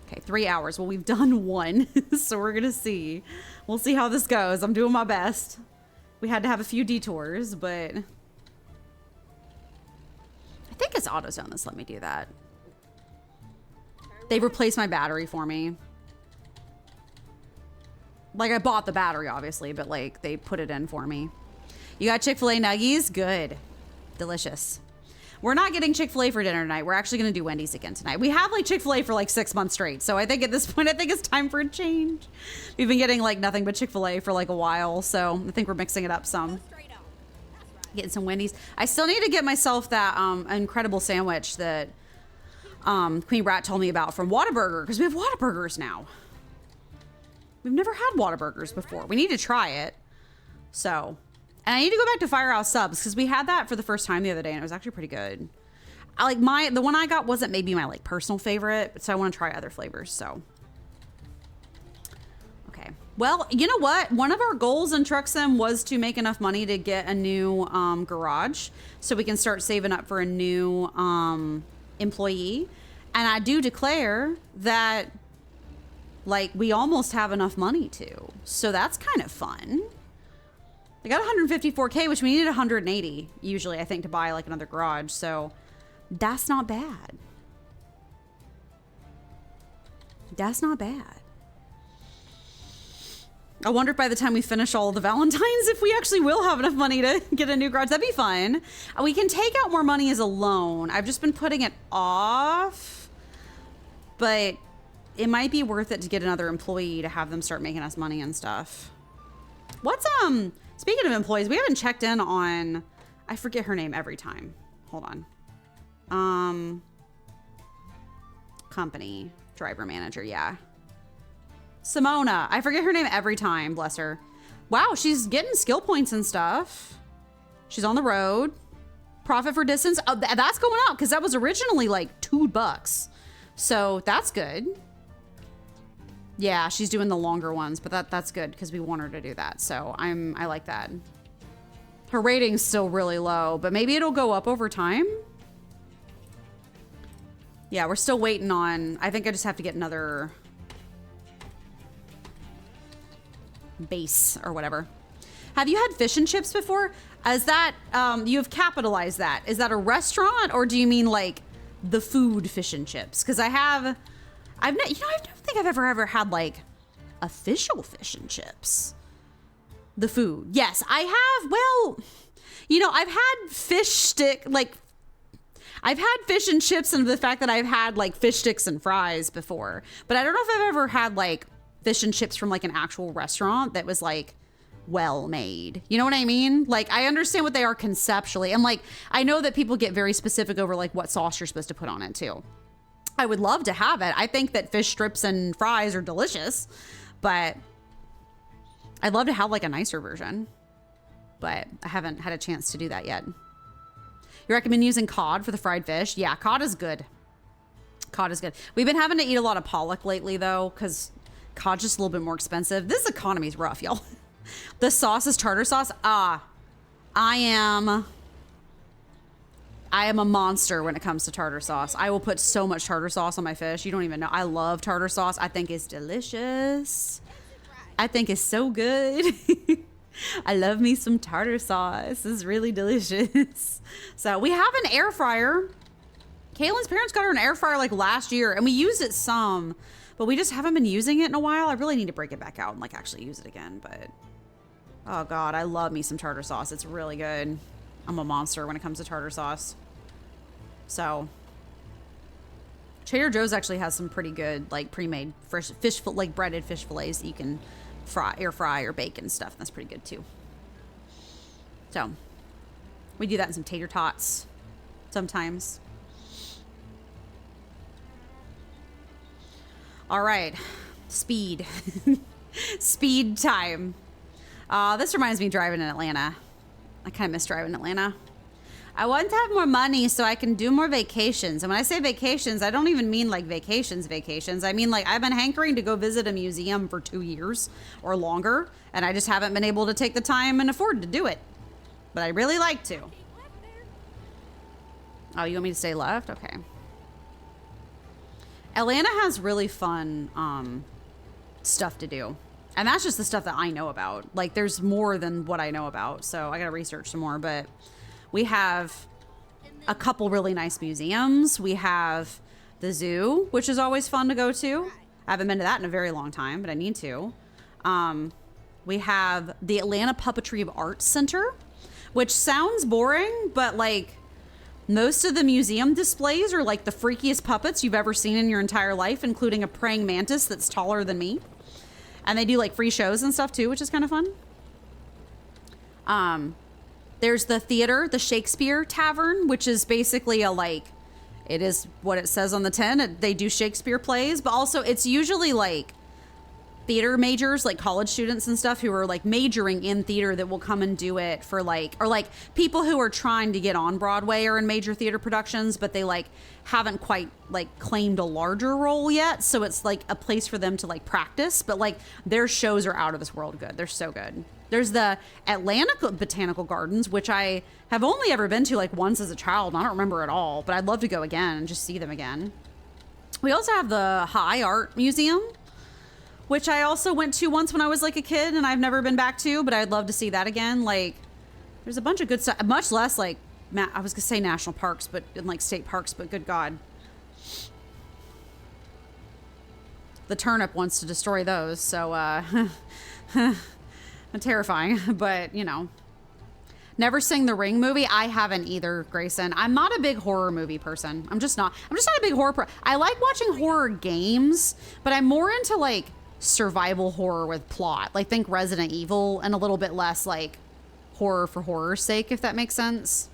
Okay, 3 hours. Well, we've done one, so we're going to see. We'll see how this goes. I'm doing my best. We had to have a few detours, but I think it's AutoZone that's let me do that. They replaced my battery for me. Like I bought the battery obviously, but like they put it in for me. You got Chick-fil-A nuggies? Good. Delicious. We're not getting Chick-fil-A for dinner tonight. We're actually going to do Wendy's again tonight. We have like Chick-fil-A for like 6 months straight. So I think at this point, I think it's time for a change. We've been getting like nothing but Chick-fil-A for like a while. So I think we're mixing it up some. Getting some Wendy's. I still need to get myself that incredible sandwich that Queen Rat told me about from Whataburger, because we have Whataburgers now. We've never had Whataburgers before. We need to try it. So, and I need to go back to Firehouse Subs because we had that for the first time the other day and it was actually pretty good. I like the one I got wasn't maybe my like personal favorite, so I want to try other flavors. So, okay. Well, you know what? One of our goals in Truck Sim was to make enough money to get a new garage so we can start saving up for a new employee. And I do declare that like we almost have enough money to, so that's kind of fun. I got 154K, which we needed 180 usually, I think, to buy like another garage. So that's not bad. That's not bad. I wonder if by the time we finish all the Valentines, if we actually will have enough money to get a new garage. That'd be fun. We can take out more money as a loan. I've just been putting it off, but it might be worth it to get another employee to have them start making us money and stuff. What's, speaking of employees, we haven't checked in on, I forget her name every time. Hold on. Company driver manager. Yeah. Simona. I forget her name every time, bless her. Wow, she's getting skill points and stuff. She's on the road. Profit for distance. Oh, that's going up because that was originally like $2. So that's good. Yeah, she's doing the longer ones, but that's good because we want her to do that. So I like that. Her rating's still really low, but maybe it'll go up over time. Yeah, we're still waiting on, I think I just have to get another base or whatever. Have you had fish and chips before? Is that, you have capitalized that. Is that a restaurant or do you mean like the food fish and chips? Because I don't think I've ever had like official fish and chips. The food. Yes, I have. Well, I've had I've had fish and chips and the fact that I've had like fish sticks and fries before, but I don't know if I've ever had like fish and chips from like an actual restaurant that was like well made. You know what I mean? Like I understand what they are conceptually. And like, I know that people get very specific over like what sauce you're supposed to put on it too. I would love to have it. I think that fish strips and fries are delicious, but I'd love to have like a nicer version, but I haven't had a chance to do that yet. You recommend using cod for the fried fish? Yeah, cod is good. Cod is good. We've been having to eat a lot of pollock lately though, because cod's just a little bit more expensive. This economy's rough, y'all. The sauce is tartar sauce. I am a monster when it comes to tartar sauce. I will put so much tartar sauce on my fish. You don't even know. I love tartar sauce. I think it's delicious. I think it's so good. I love me some tartar sauce. It's really delicious. So we have an air fryer. Kaylin's parents got her an air fryer like last year and we used it some, but we just haven't been using it in a while. I really need to break it back out and like actually use it again. But oh God, I love me some tartar sauce. It's really good. I'm a monster when it comes to tartar sauce. So Trader Joe's actually has some pretty good like pre-made fresh fish, like breaded fish fillets that you can air fry or bake and stuff. That's pretty good too. So we do that in some tater tots sometimes. All right, speed. Speed time. This reminds me of driving in Atlanta. I kind of miss driving in Atlanta. I want to have more money so I can do more vacations. And when I say vacations, I don't even mean like vacations. I mean like I've been hankering to go visit a museum for 2 years or longer, and I just haven't been able to take the time and afford to do it. But I really like to. Oh, you want me to stay left? Okay. Atlanta has really fun stuff to do. And that's just the stuff that I know about. Like there's more than what I know about. So I got to research some more, but we have a couple really nice museums. We have the zoo, which is always fun to go to. I haven't been to that in a very long time, but I need to. We have the Atlanta Puppetry of Art Center, which sounds boring, but like most of the museum displays are like the freakiest puppets you've ever seen in your entire life, including a praying mantis that's taller than me. And they do like free shows and stuff too, which is kind of fun. There's the theater, the Shakespeare Tavern, which is basically it is what it says on the tin. They do Shakespeare plays, but also it's usually like theater majors, like college students and stuff who are like majoring in theater that will come and do it for or like people who are trying to get on Broadway or in major theater productions, but they like haven't quite like claimed a larger role yet. So it's like a place for them to like practice, but like their shows are out of this world good. They're so good. There's the Atlanta Botanical Gardens, which I have only ever been to like once as a child. I don't remember at all, but I'd love to go again and just see them again. We also have the High Art Museum, which I also went to once when I was like a kid and I've never been back to, but I'd love to see that again. Like there's a bunch of good stuff, much less like, I was gonna say national parks, but in like state parks, but good God. The turnip wants to destroy those. So, terrifying, but you know, Never Sing the Ring movie. I haven't either, Grayson. I'm not a big horror movie person. I'm just not a big horror I like watching horror games, but I'm more into like survival horror with plot. Like think Resident Evil, and a little bit less like horror for horror's sake, if that makes sense.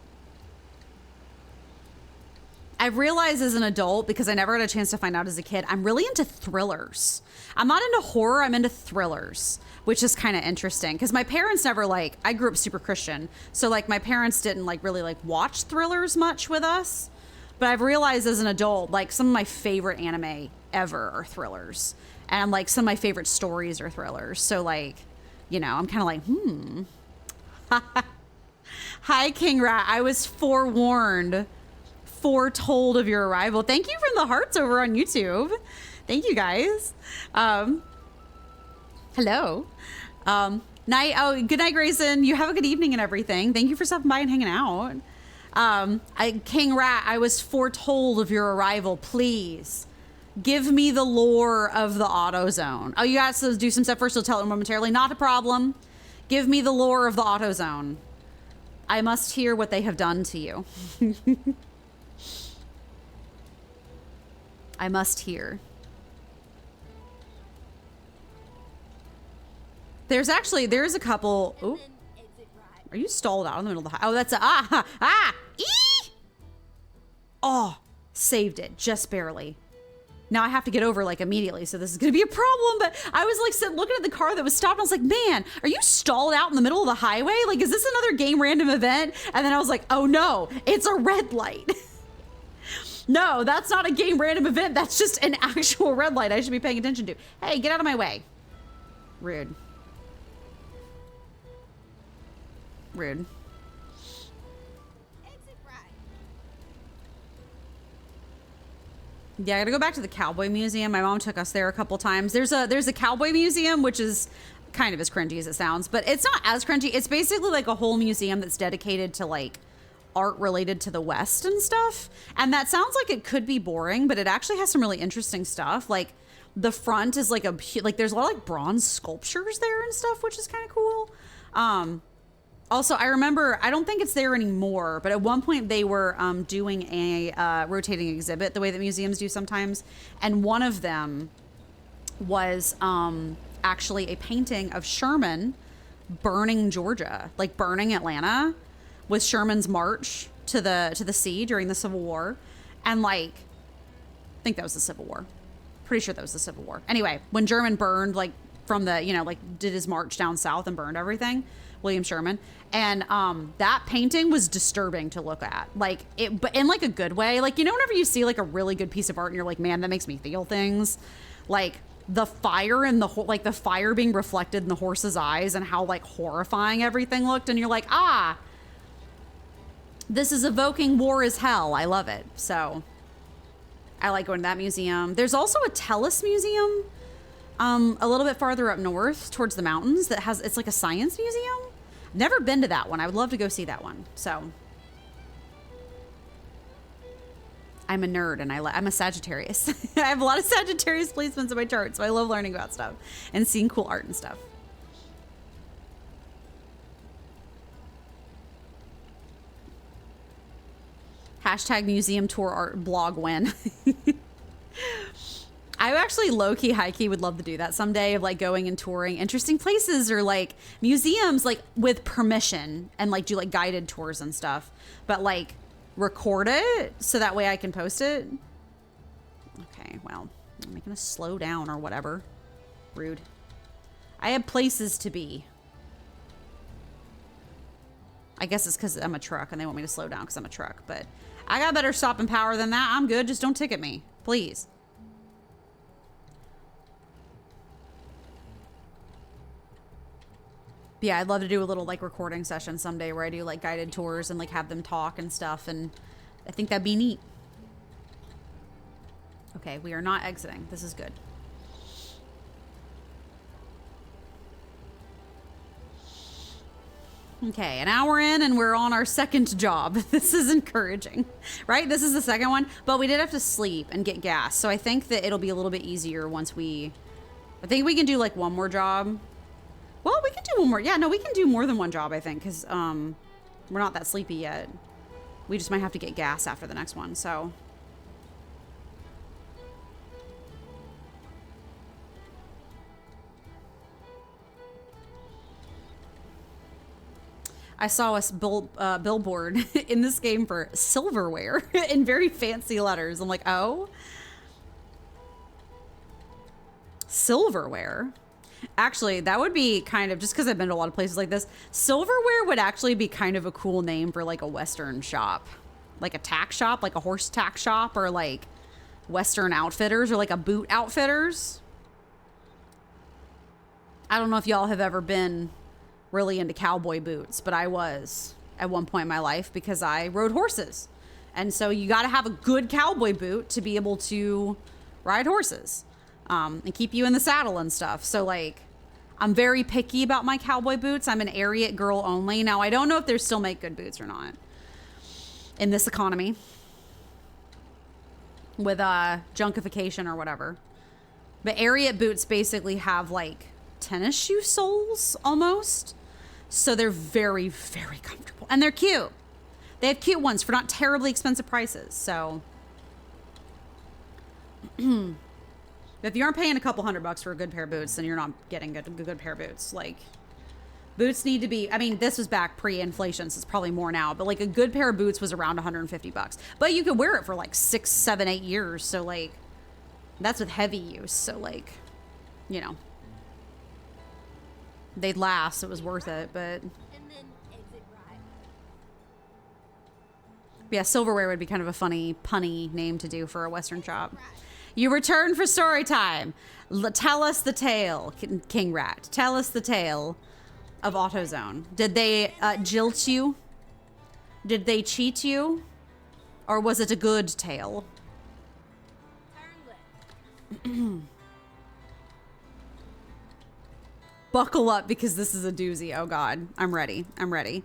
I I've realized as an adult, because I never had a chance to find out as a kid, I'm really into thrillers. I'm not into horror, I'm into thrillers, which is kind of interesting because my parents never I grew up super Christian. So like my parents didn't really watch thrillers much with us. But I've realized as an adult, like some of my favorite anime ever are thrillers. And like some of my favorite stories are thrillers. So like, you know, I'm kind of like, Hi, King Rat. I was forewarned, foretold of your arrival. Thank you from the hearts over on YouTube. Thank you guys. Hello. Night. Oh, good night, Grayson. You have a good evening and everything. Thank you for stopping by and hanging out. King Rat, I was foretold of your arrival. Please give me the lore of the AutoZone. Oh, you guys to do some stuff first. I'll tell it momentarily. Not a problem. Give me the lore of the AutoZone. I must hear what they have done to you. I must hear. There's a couple. Oh, are you stalled out in the middle of the? Oh, that's Oh, saved it just barely. Now I have to get over immediately, so this is gonna be a problem. But I was looking at the car that was stopped, and I was like, man, are you stalled out in the middle of the highway? Like, is this another game random event? And then I was like, oh no, it's a red light. No, that's not a game random event. That's just an actual red light I should be paying attention to. Hey, get out of my way. Rude. Rude. Yeah, I gotta go back to the Cowboy Museum. My mom took us there a couple times. There's a Cowboy Museum, which is kind of as cringy as it sounds, but it's not as cringy. It's basically like a whole museum that's dedicated to art related to the West and stuff. And that sounds like it could be boring, but it actually has some really interesting stuff. Like the front is there's a lot of bronze sculptures there and stuff, which is kind of cool. Also, I remember, I don't think it's there anymore, but at one point they were doing a rotating exhibit the way that museums do sometimes. And one of them was actually a painting of Sherman burning Georgia, burning Atlanta with Sherman's march to the sea during the Civil War. And I think that was the Civil War. Pretty sure that was the Civil War. Anyway, when Sherman burned from the, did his march down south and burned everything, William Sherman. And that painting was disturbing to look at, but in a good way. Whenever you see a really good piece of art and you're like, man, that makes me feel things. The fire and the fire being reflected in the horse's eyes and how horrifying everything looked, and you're like, this is evoking war as hell. I love it. So I like going to that museum. There's also a Tellus Museum a little bit farther up north towards the mountains it's like a science museum. Never been to that one. I would love to go see that one. So I'm a nerd and I'm a Sagittarius. I have a lot of Sagittarius placements in my chart, so I love learning about stuff and seeing cool art and stuff. Hashtag museum tour art blog win. I actually low-key, high-key would love to do that someday, of going and touring interesting places or museums with permission and do guided tours and stuff, but record it so that way I can post it. Okay, well, I'm making us slow down or whatever. Rude. I have places to be. I guess it's because I'm a truck and they want me to slow down because I'm a truck, but I got better stopping power than that. I'm good. Just don't ticket me, please. Yeah, I'd love to do a little recording session someday where I do guided tours and have them talk and stuff, and I think that'd be neat. Okay, we are not exiting. This is good. Okay, an hour in and we're on our second job. This is encouraging, right? This is the second one, but we did have to sleep and get gas. So I think that it'll be a little bit easier once I think we can do one more job. Well, we can do one more. Yeah, no, we can do more than one job, I think, because we're not that sleepy yet. We just might have to get gas after the next one, so. I saw a billboard in this game for silverware in very fancy letters. I'm like, oh, silverware. Actually, that would be kind of, just because I've been to a lot of places like this, silverware would actually be kind of a cool name for like a Western shop, like a tack shop, like a horse tack shop, or like Western Outfitters, or like a boot outfitters. I don't know if y'all have ever been really into cowboy boots, but I was at one point in my life because I rode horses. And so you got to have a good cowboy boot to be able to ride horses. And keep you in the saddle and stuff. So like, I'm very picky about my cowboy boots. I'm an Ariat girl only. Now, I don't know if they still make good boots or not in this economy with junkification or whatever. But Ariat boots basically have like tennis shoe soles almost. So they're very, very comfortable. And they're cute. They have cute ones for not terribly expensive prices. So if you aren't paying a couple $100 for a good pair of boots, then you're not getting a good pair of boots. Like, boots need to be, I mean, this was back pre-inflation, so it's probably more now, but like a good pair of boots was around $150. But you could wear it for like 6, 7, 8 years. So like, that's with heavy use. So like, you know, they'd last. It was worth it, but And then exit right. yeah, silverware would be kind of a funny, punny name to do for a Western shop. You return for story time. Tell us the tale, King Rat. Tell us the tale of AutoZone. Did they jilt you? Did they cheat you? Or was it a good tale? Turn left. Buckle up because this is a doozy. Oh God, I'm ready. I'm ready.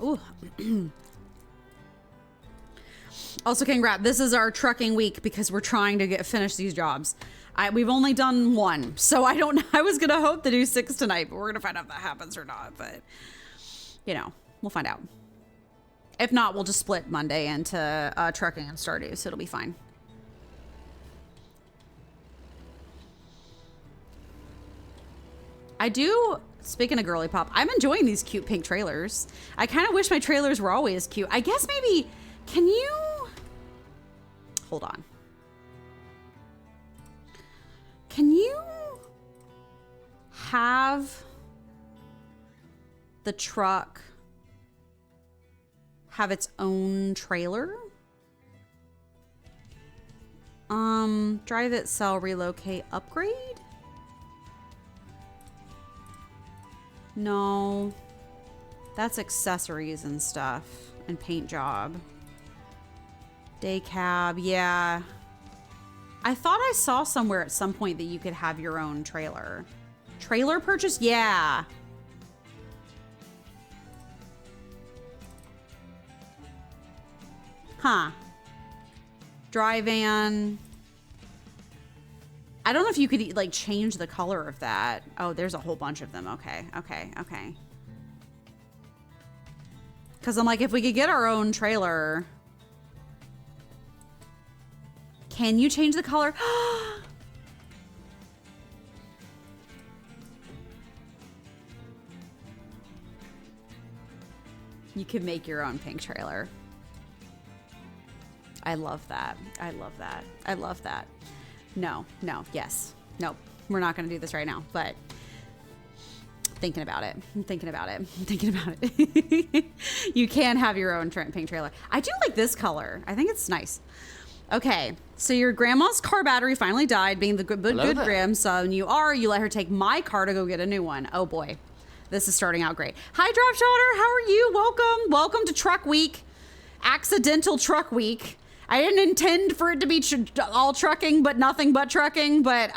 Ooh. Also, King Rat, this is our trucking week because we're trying to finish these jobs. We've only done one, so I was gonna hope to do 6 tonight, but we're gonna find out if that happens or not. But you know, we'll find out. If not, we'll just split Monday into trucking and Stardew, so it'll be fine. I do. Speaking of girly pop, I'm enjoying these cute pink trailers. I kind of wish my trailers were always cute. I guess maybe, can you, hold on. Can you have the truck have its own trailer? Drive it, sell, relocate, upgrade? No, that's accessories and stuff and paint job. Day cab, yeah. I thought I saw somewhere at some point that you could have your own trailer. Trailer purchase, yeah. Huh. Dry van. I don't know if you could like change the color of that. Oh, there's a whole bunch of them. Okay. Because I'm like, if we could get our own trailer, can you change the color? You can make your own pink trailer. I love that. I love that. I love that. No, yes. Nope. We're not going to do this right now, but thinking about it. I'm thinking about it. You can have your own pink trailer. I do like this color. I think it's nice. Okay. So your grandma's car battery finally died, being the good grandson you let her take my car to go get a new one. Oh boy. This is starting out great. Hi, Drop Shoulder. How are you? Welcome to Truck Week. Accidental Truck Week. I didn't intend for it to be all trucking, but nothing but trucking. But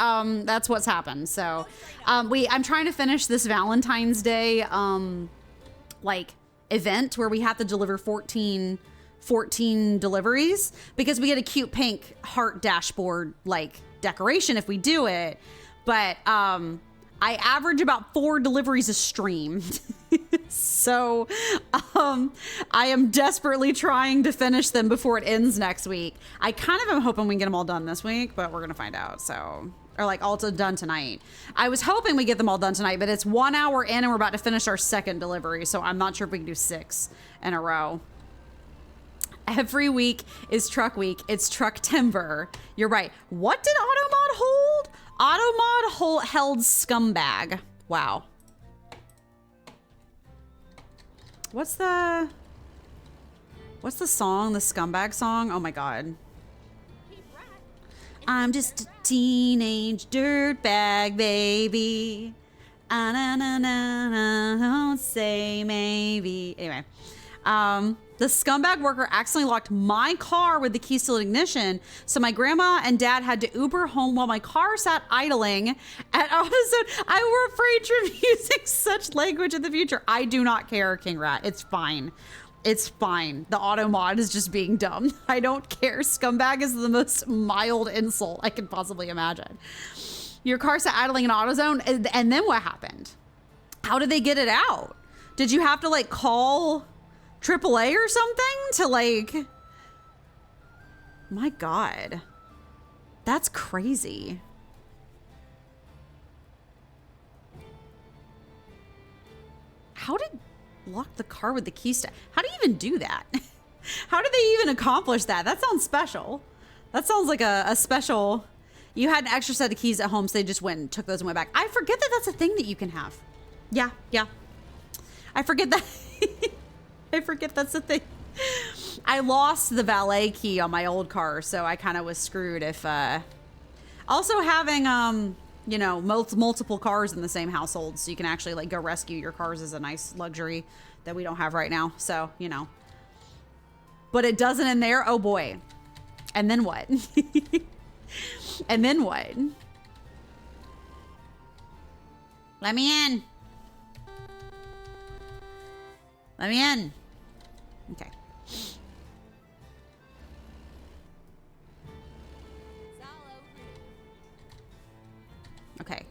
that's what's happened. So I'm trying to finish this Valentine's Day like event where we have to deliver 14 deliveries because we get a cute pink heart dashboard like decoration if we do it. But I average about 4 deliveries a stream. So I am desperately trying to finish them before it ends next week. I kind of am hoping we can get them all done this week, but we're going to find out. So, or like all done tonight. I was hoping we get them all done tonight, but it's 1 hour in and we're about to finish our second delivery. So I'm not sure if we can do 6 in a row. Every week is truck week. It's truck timber. You're right. What did Automod hold? Automod held scumbag. Wow. What's the song? The scumbag song? Oh my God. I'm just a teenage dirtbag baby. Ah, na, na, na, na, don't say maybe. Anyway, the scumbag worker accidentally locked my car with the key still in ignition, so my grandma and dad had to Uber home while my car sat idling at AutoZone. I were afraid of using such language in the future. I do not care, King Rat. It's fine. It's fine. The auto mod is just being dumb. I don't care. Scumbag is the most mild insult I could possibly imagine. Your car sat idling in AutoZone, and then what happened? How did they get it out? Did you have to like call AAA or something to like, my God, that's crazy. How did lock the car with the key how do you even do that? How did they even accomplish that? That sounds special. That sounds like a special, you had an extra set of keys at home, so they just went and took those and went back. I forget that that's a thing that you can have. Yeah. I forget that. I forget that's the thing. I lost the valet key on my old car, so I kind of was screwed if, also having, you know, multiple cars in the same household, so you can actually like go rescue your cars is a nice luxury that we don't have right now. So, you know, but it doesn't in there. Oh boy. And then what? And then what? Let me in. Let me in. Okay. Okay.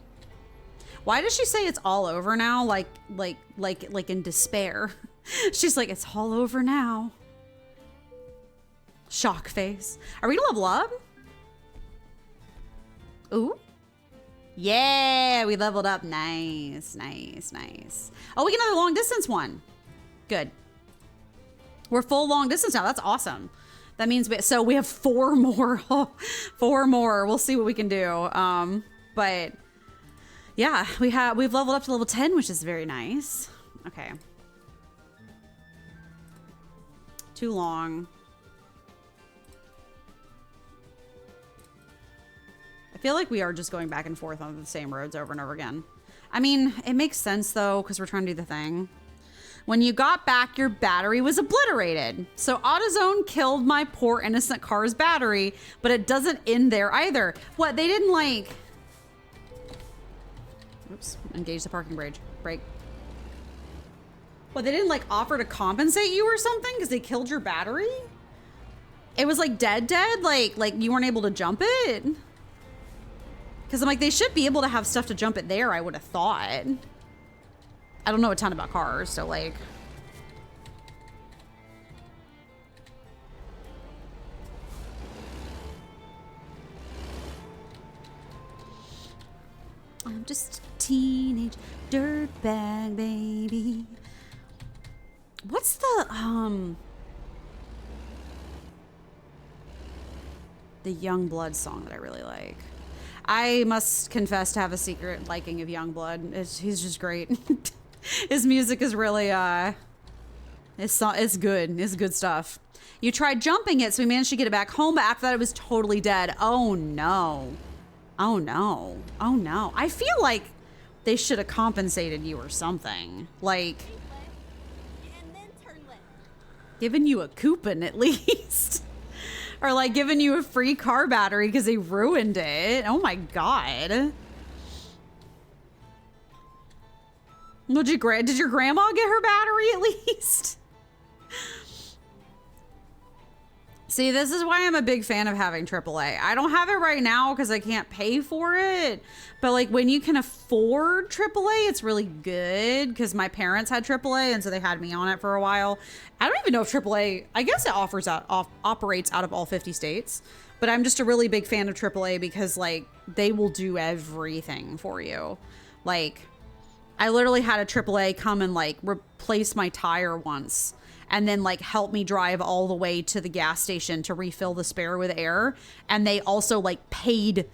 Why does she say it's all over now? Like in despair. She's like, it's all over now. Shock face. Are we gonna level up? Ooh. Yeah, we leveled up. Nice. Oh, we get another long distance one. Good. We're full long distance now. That's awesome. That means so we have 4 more. 4 more. We'll see what we can do. But yeah, we've leveled up to level 10, which is very nice. Okay. Too long. I feel like we are just going back and forth on the same roads over and over again. I mean, it makes sense though, because we're trying to do the thing. When you got back, your battery was obliterated. So AutoZone killed my poor innocent car's battery, but it doesn't end there either. What, they didn't like... Oops, engage the parking brake. What, they didn't like offer to compensate you or something because they killed your battery? It was like dead, like you weren't able to jump it? Because I'm like, they should be able to have stuff to jump it there, I would have thought. I don't know a ton about cars, so like... I'm just a teenage dirtbag baby. What's the Youngblood song that I really like? I must confess to have a secret liking of Youngblood. He's just great. His music is really it's good. It's good stuff. You tried jumping it, so we managed to get it back home, but after that it was totally dead. Oh no. Oh no. Oh no. I feel like they should have compensated you or something. Like And then turn left. giving you a coupon at least. Or like giving you a free car battery because they ruined it. Oh my God. Did your grandma get her battery at least? See, this is why I'm a big fan of having AAA. I don't have it right now because I can't pay for it. But like when you can afford AAA, it's really good because my parents had AAA and so they had me on it for a while. I don't even know if AAA, I guess it operates out of all 50 states. But I'm just a really big fan of AAA because like they will do everything for you. Like I literally had a AAA come and like replace my tire once. And then like help me drive all the way to the gas station to refill the spare with air. And they also like paid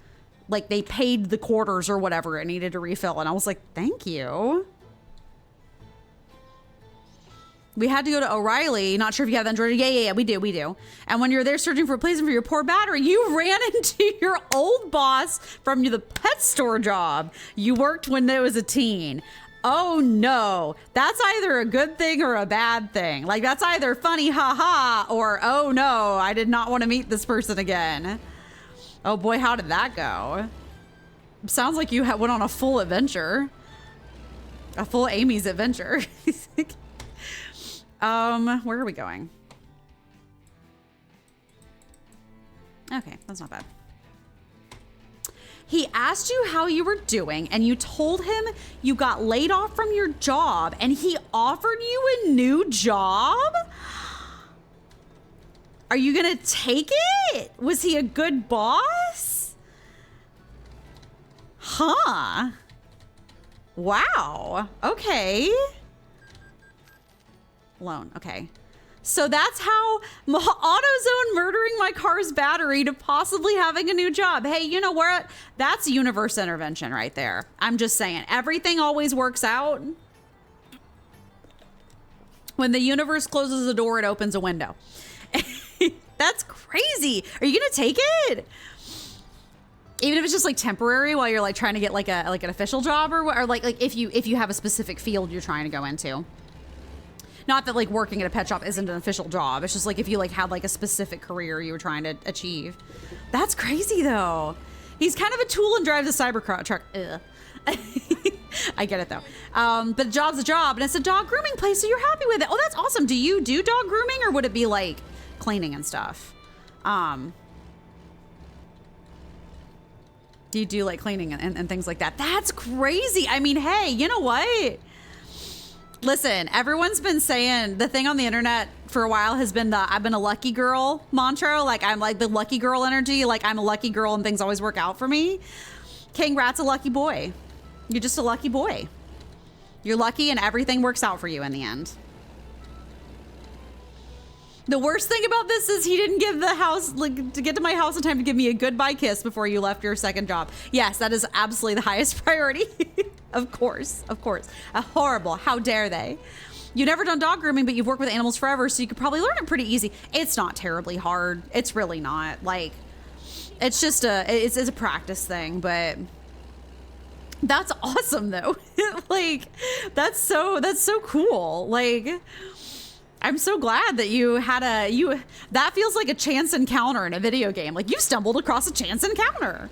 the quarters or whatever it needed to refill. And I was like, thank you. We had to go to O'Reilly. Not sure if you have Android. Yeah, we do. And when you're there searching for a replacement for your poor battery, you ran into your old boss from the pet store job you worked when I was a teen. Oh no, that's either a good thing or a bad thing. Like that's either funny, haha, or oh no, I did not want to meet this person again. Oh boy, how did that go? Sounds like you went on a full adventure. A full Amy's adventure. Where are we going? Okay, that's not bad. He asked you how you were doing and you told him you got laid off from your job and he offered you a new job? Are you gonna take it? Was he a good boss? Huh. Wow. Okay. Loan. Okay. So that's how AutoZone murdering my car's battery to possibly having a new job. Hey, you know what? That's universe intervention right there. I'm just saying, everything always works out. When the universe closes a door, it opens a window. That's crazy. Are you gonna take it? Even if it's just like temporary while you're like trying to get like an official job or like if you have a specific field you're trying to go into. Not that like working at a pet shop isn't an official job. It's just like if you like had like a specific career you were trying to achieve. That's crazy though. He's kind of a tool and drives a cybertruck. Ugh. I get it though. But a job's a job and it's a dog grooming place, so you're happy with it. Oh, that's awesome. Do you do dog grooming or would it be like cleaning and stuff? Do you do like cleaning and things like that? That's crazy. I mean, hey, you know what? Listen, everyone's been saying the thing on the internet for a while has been I've been a lucky girl mantra. Like I'm like the lucky girl energy. Like I'm a lucky girl and things always work out for me. King Rat's a lucky boy. You're just a lucky boy. You're lucky and everything works out for you in the end. The worst thing about this is he didn't give the house, like to get to my house in time to give me a goodbye kiss before you left your second job. Yes, that is absolutely the highest priority. Of course. Horrible. How dare they? You've never done dog grooming, but you've worked with animals forever, so you could probably learn it pretty easy. It's not terribly hard. It's really not. Like, it's just it's a practice thing, but that's awesome though. Like, that's so cool. Like, I'm so glad that you had that feels like a chance encounter in a video game. Like you stumbled across a chance encounter.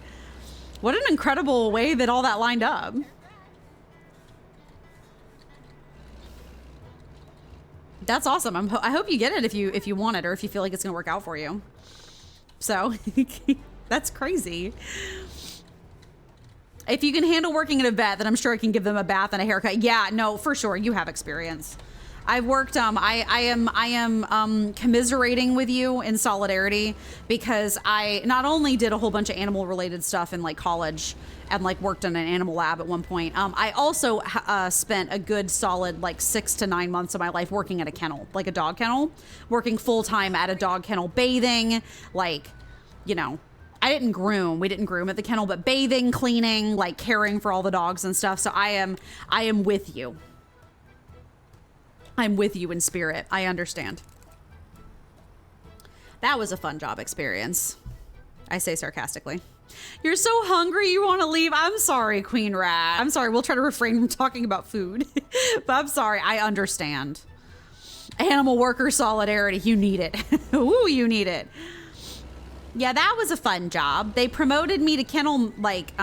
What an incredible way that all that lined up. That's awesome. I hope you get it if you want it or if you feel like it's gonna work out for you. So that's crazy. If you can handle working at a vet, then I'm sure I can give them a bath and a haircut. Yeah, no, for sure. You have experience. I've worked, I am commiserating with you in solidarity because I not only did a whole bunch of animal related stuff in like college and like worked in an animal lab at one point. I also spent a good solid like 6 to 9 months of my life working at a kennel, like a dog kennel, working full time at a dog kennel, bathing, like, you know, we didn't groom at the kennel, but bathing, cleaning, like caring for all the dogs and stuff. So I am with you. I'm with you in spirit. I understand. That was a fun job experience. I say sarcastically. You're so hungry you want to leave. I'm sorry, Queen Rat. I'm sorry. We'll try to refrain from talking about food. But I'm sorry. I understand. Animal worker solidarity. You need it. Ooh, you need it. Yeah, that was a fun job. They promoted me to kennel, like,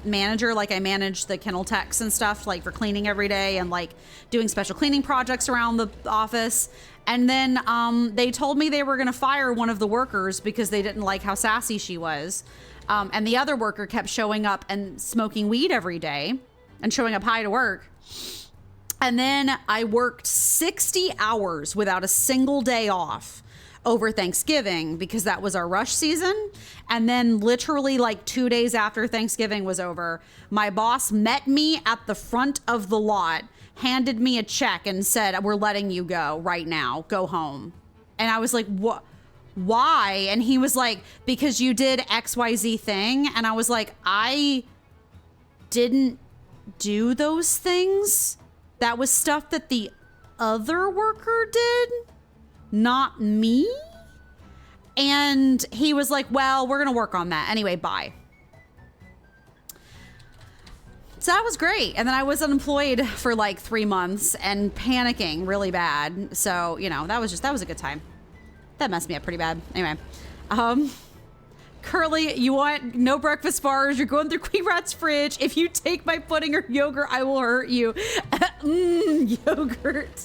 manager. Like I manage the kennel techs and stuff, like for cleaning every day and like doing special cleaning projects around the office. And then they told me they were going to fire one of the workers because they didn't like how sassy she was. And the other worker kept showing up and smoking weed every day and showing up high to work. And then I worked 60 hours without a single day off over Thanksgiving because that was our rush season. And then literally like 2 days after Thanksgiving was over, my boss met me at the front of the lot, handed me a check and said, "We're letting you go right now. Go home." And I was like, "What? Why?" And he was like, "Because you did XYZ thing." And I was like, "I didn't do those things. That was stuff that the other worker did, not me." And he was like, "Well, we're going to work on that. Anyway, bye." So that was great. And then I was unemployed for like 3 months and panicking really bad. So, you know, that was a good time. That messed me up pretty bad. Anyway, Curly, you want no breakfast bars? You're going through Queen Rat's fridge. If you take my pudding or yogurt, I will hurt you. Yogurt.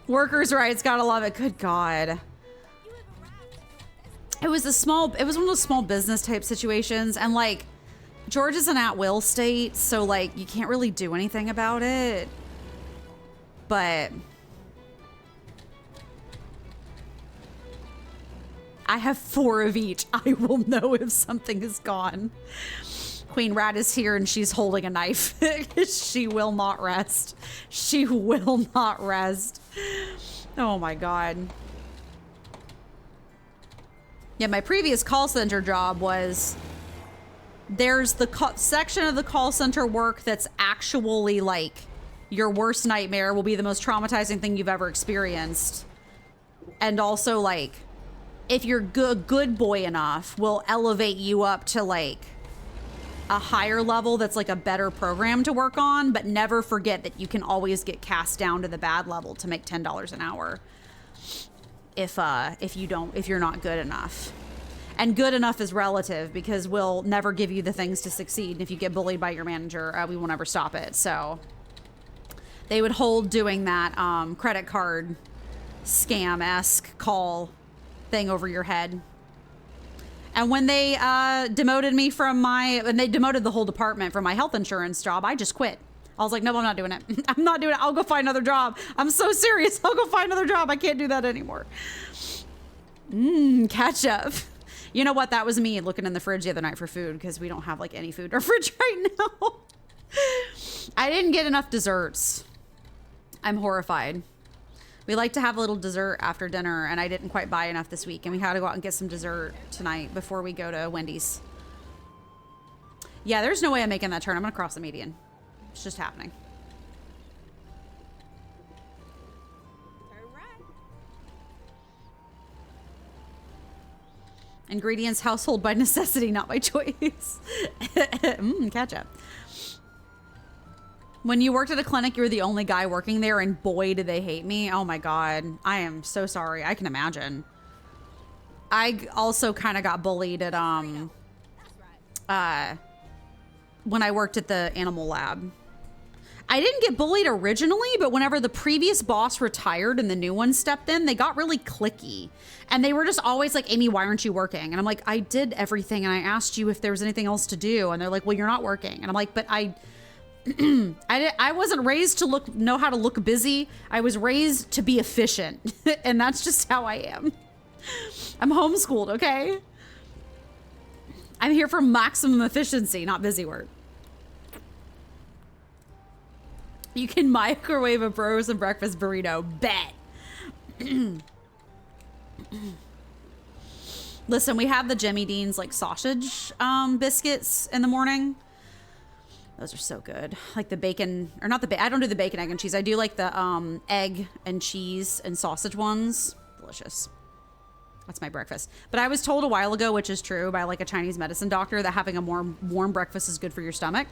Workers' rights, gotta love it. Good God. It was one of those small business type situations, and like Georgia's an at-will state, so like you can't really do anything about it. But I have 4 of each. I will know if something is gone. Queen Rat is here and she's holding a knife. She will not rest. She will not rest. Oh my God. Yeah, my previous call center job was, there's the section of the call center work that's actually like your worst nightmare, will be the most traumatizing thing you've ever experienced. And also like, if you're good boy enough, will elevate you up to like a higher level that's like a better program to work on, but never forget that you can always get cast down to the bad level to make $10 an hour if you're not good enough. And good enough is relative because we'll never give you the things to succeed. And if you get bullied by your manager, we will never stop it. So they would hold doing that credit card scam-esque call thing over your head. And when they demoted me and they demoted the whole department from my health insurance job, I just quit. I was like, no, I'm not doing it. I'm not doing it. I'll go find another job. I'm so serious. I'll go find another job. I can't do that anymore. Ketchup. You know what? That was me looking in the fridge the other night for food because we don't have like any food in our fridge right now. I didn't get enough desserts. I'm horrified. We like to have a little dessert after dinner, and I didn't quite buy enough this week, and we had to go out and get some dessert tonight before we go to Wendy's. Yeah, there's no way I'm making that turn. I'm gonna cross the median. It's just happening. Turn right. Ingredients, household by necessity, not by choice. Ketchup. When you worked at a clinic, you were the only guy working there, and boy, did they hate me. Oh my God. I am so sorry. I can imagine. I also kind of got bullied at, when I worked at the animal lab. I didn't get bullied originally, but whenever the previous boss retired and the new one stepped in, they got really cliquey. And they were just always like, Amy, why aren't you working? And I'm like, I did everything, and I asked you if there was anything else to do. And they're like, well, you're not working. And I'm like, but I wasn't raised to know how to look busy. I was raised to be efficient. And that's just how I am. I'm homeschooled, okay? I'm here for maximum efficiency, not busy work. You can microwave a frozen breakfast burrito. Bet. Listen, we have the Jimmy Dean's like sausage biscuits in the morning. Those are so good. Like the bacon, or not the bacon. I don't do the bacon, egg, and cheese. I do like the egg and cheese and sausage ones. Delicious. That's my breakfast. But I was told a while ago, which is true, by like a Chinese medicine doctor, that having a more warm breakfast is good for your stomach.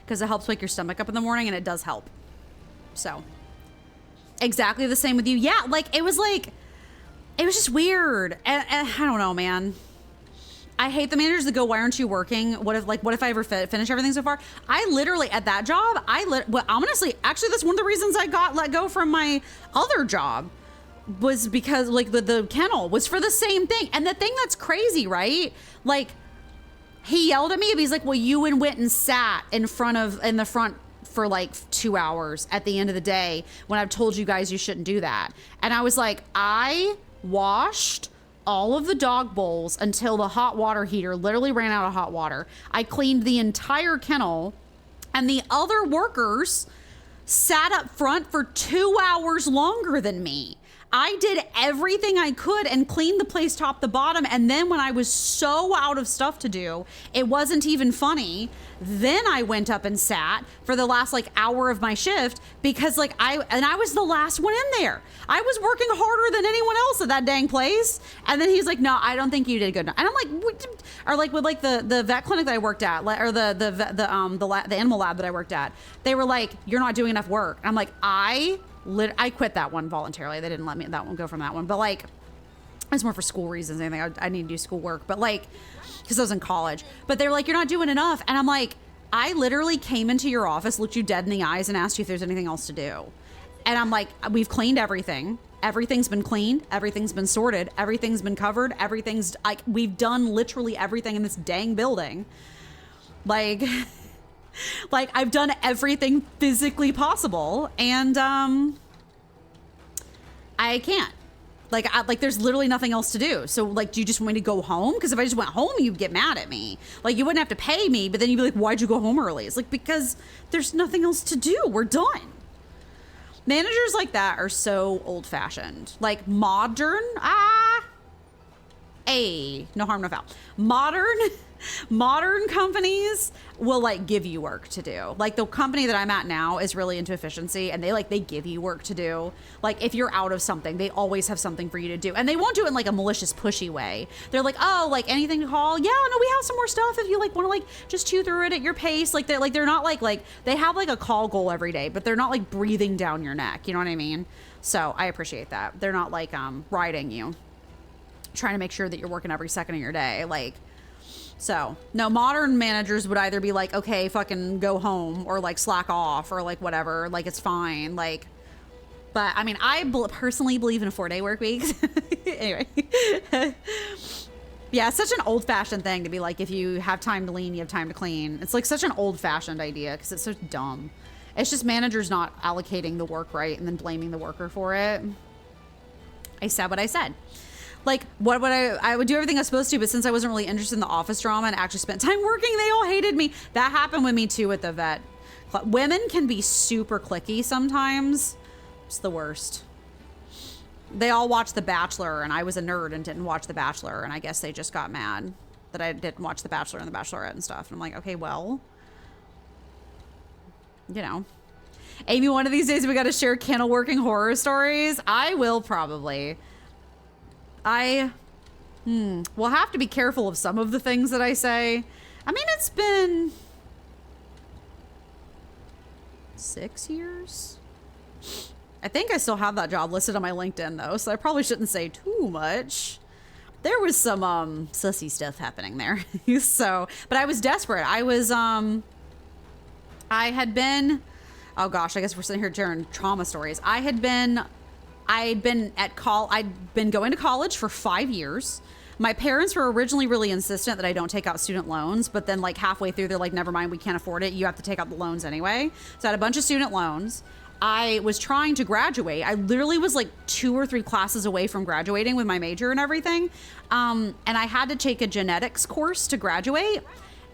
Because it helps wake your stomach up in the morning, and it does help. So, exactly the same with you. Yeah, like, it was just weird. And I don't know, man. I hate the managers that go, why aren't you working? What if I ever finish everything so far? I literally, at that job, well, honestly, actually, that's one of the reasons I got let go from my other job, was because like the kennel was for the same thing. And the thing that's crazy, right? Like, he yelled at me, but he's like, well, you went and sat in the front for like 2 hours at the end of the day when I've told you guys you shouldn't do that. And I was like, I washed all of the dog bowls until the hot water heater literally ran out of hot water. I cleaned the entire kennel, and the other workers sat up front for 2 hours longer than me. I did everything I could and cleaned the place top to bottom. And then when I was so out of stuff to do, it wasn't even funny. Then I went up and sat for the last like hour of my shift because like I was the last one in there. I was working harder than anyone else at that dang place. And then he's like, no, I don't think you did good enough. And I'm like, what? Or like with like the vet clinic that I worked at, or the animal lab that I worked at, they were like, you're not doing enough work. And I'm like, I quit that one voluntarily. They didn't let me that one go from that one. But like, it's more for school reasons than anything. I need to do school work. But like, because I was in college. But they were like, you're not doing enough. And I'm like, I literally came into your office, looked you dead in the eyes, and asked you if there's anything else to do. And I'm like, we've cleaned everything. Everything's been cleaned. Everything's been sorted. Everything's been covered. Everything's like, we've done literally everything in this dang building. Like, like I've done everything physically possible, and I can't. Like there's literally nothing else to do. So like, do you just want me to go home? Because if I just went home, you'd get mad at me. Like, you wouldn't have to pay me, but then you'd be like, why'd you go home early? It's like, because there's nothing else to do. We're done. Managers like that are so old fashioned. Like modern, no harm, no foul. Modern companies will like give you work to do. Like the company that I'm at now is really into efficiency, and they give you work to do. Like if you're out of something, they always have something for you to do, and they won't do it in like a malicious pushy way. They're like, oh, like anything to call? Yeah, no, we have some more stuff if you like want to like just chew through it at your pace. Like they're not like they have like a call goal every day, but they're not like breathing down your neck. You know what I mean? So I appreciate that. They're not like riding you, trying to make sure that you're working every second of your day. Like, so no, modern managers would either be like, okay, fucking go home, or like slack off, or like whatever, like it's fine. Like, but I mean, I personally believe in a 4-day work week. Anyway, yeah, it's such an old fashioned thing to be like, if you have time to lean, you have time to clean. It's like such an old fashioned idea because it's so dumb. It's just managers not allocating the work right and then blaming the worker for it. I said what I said. Like, what would I would do everything I was supposed to, but since I wasn't really interested in the office drama and actually spent time working, they all hated me. That happened with me too with the vet. Women can be super cliquey sometimes. It's the worst. They all watched The Bachelor, and I was a nerd and didn't watch The Bachelor, and I guess they just got mad that I didn't watch The Bachelor and The Bachelorette and stuff. And I'm like, okay, well, you know. Amy, one of these days we got to share kennel working horror stories. I will probably. We'll have to be careful of some of the things that I say. I mean, it's been 6 years. I think I still have that job listed on my LinkedIn though, so I probably shouldn't say too much. There was some sussy stuff happening there. So, but I was desperate. I had been, oh gosh, I guess we're sitting here sharing trauma stories. I'd been going to college for 5 years. My parents were originally really insistent that I don't take out student loans, but then like halfway through, they're like, never mind, we can't afford it. You have to take out the loans anyway. So I had a bunch of student loans. I was trying to graduate. I literally was like 2 or 3 classes away from graduating with my major and everything. And I had to take a genetics course to graduate.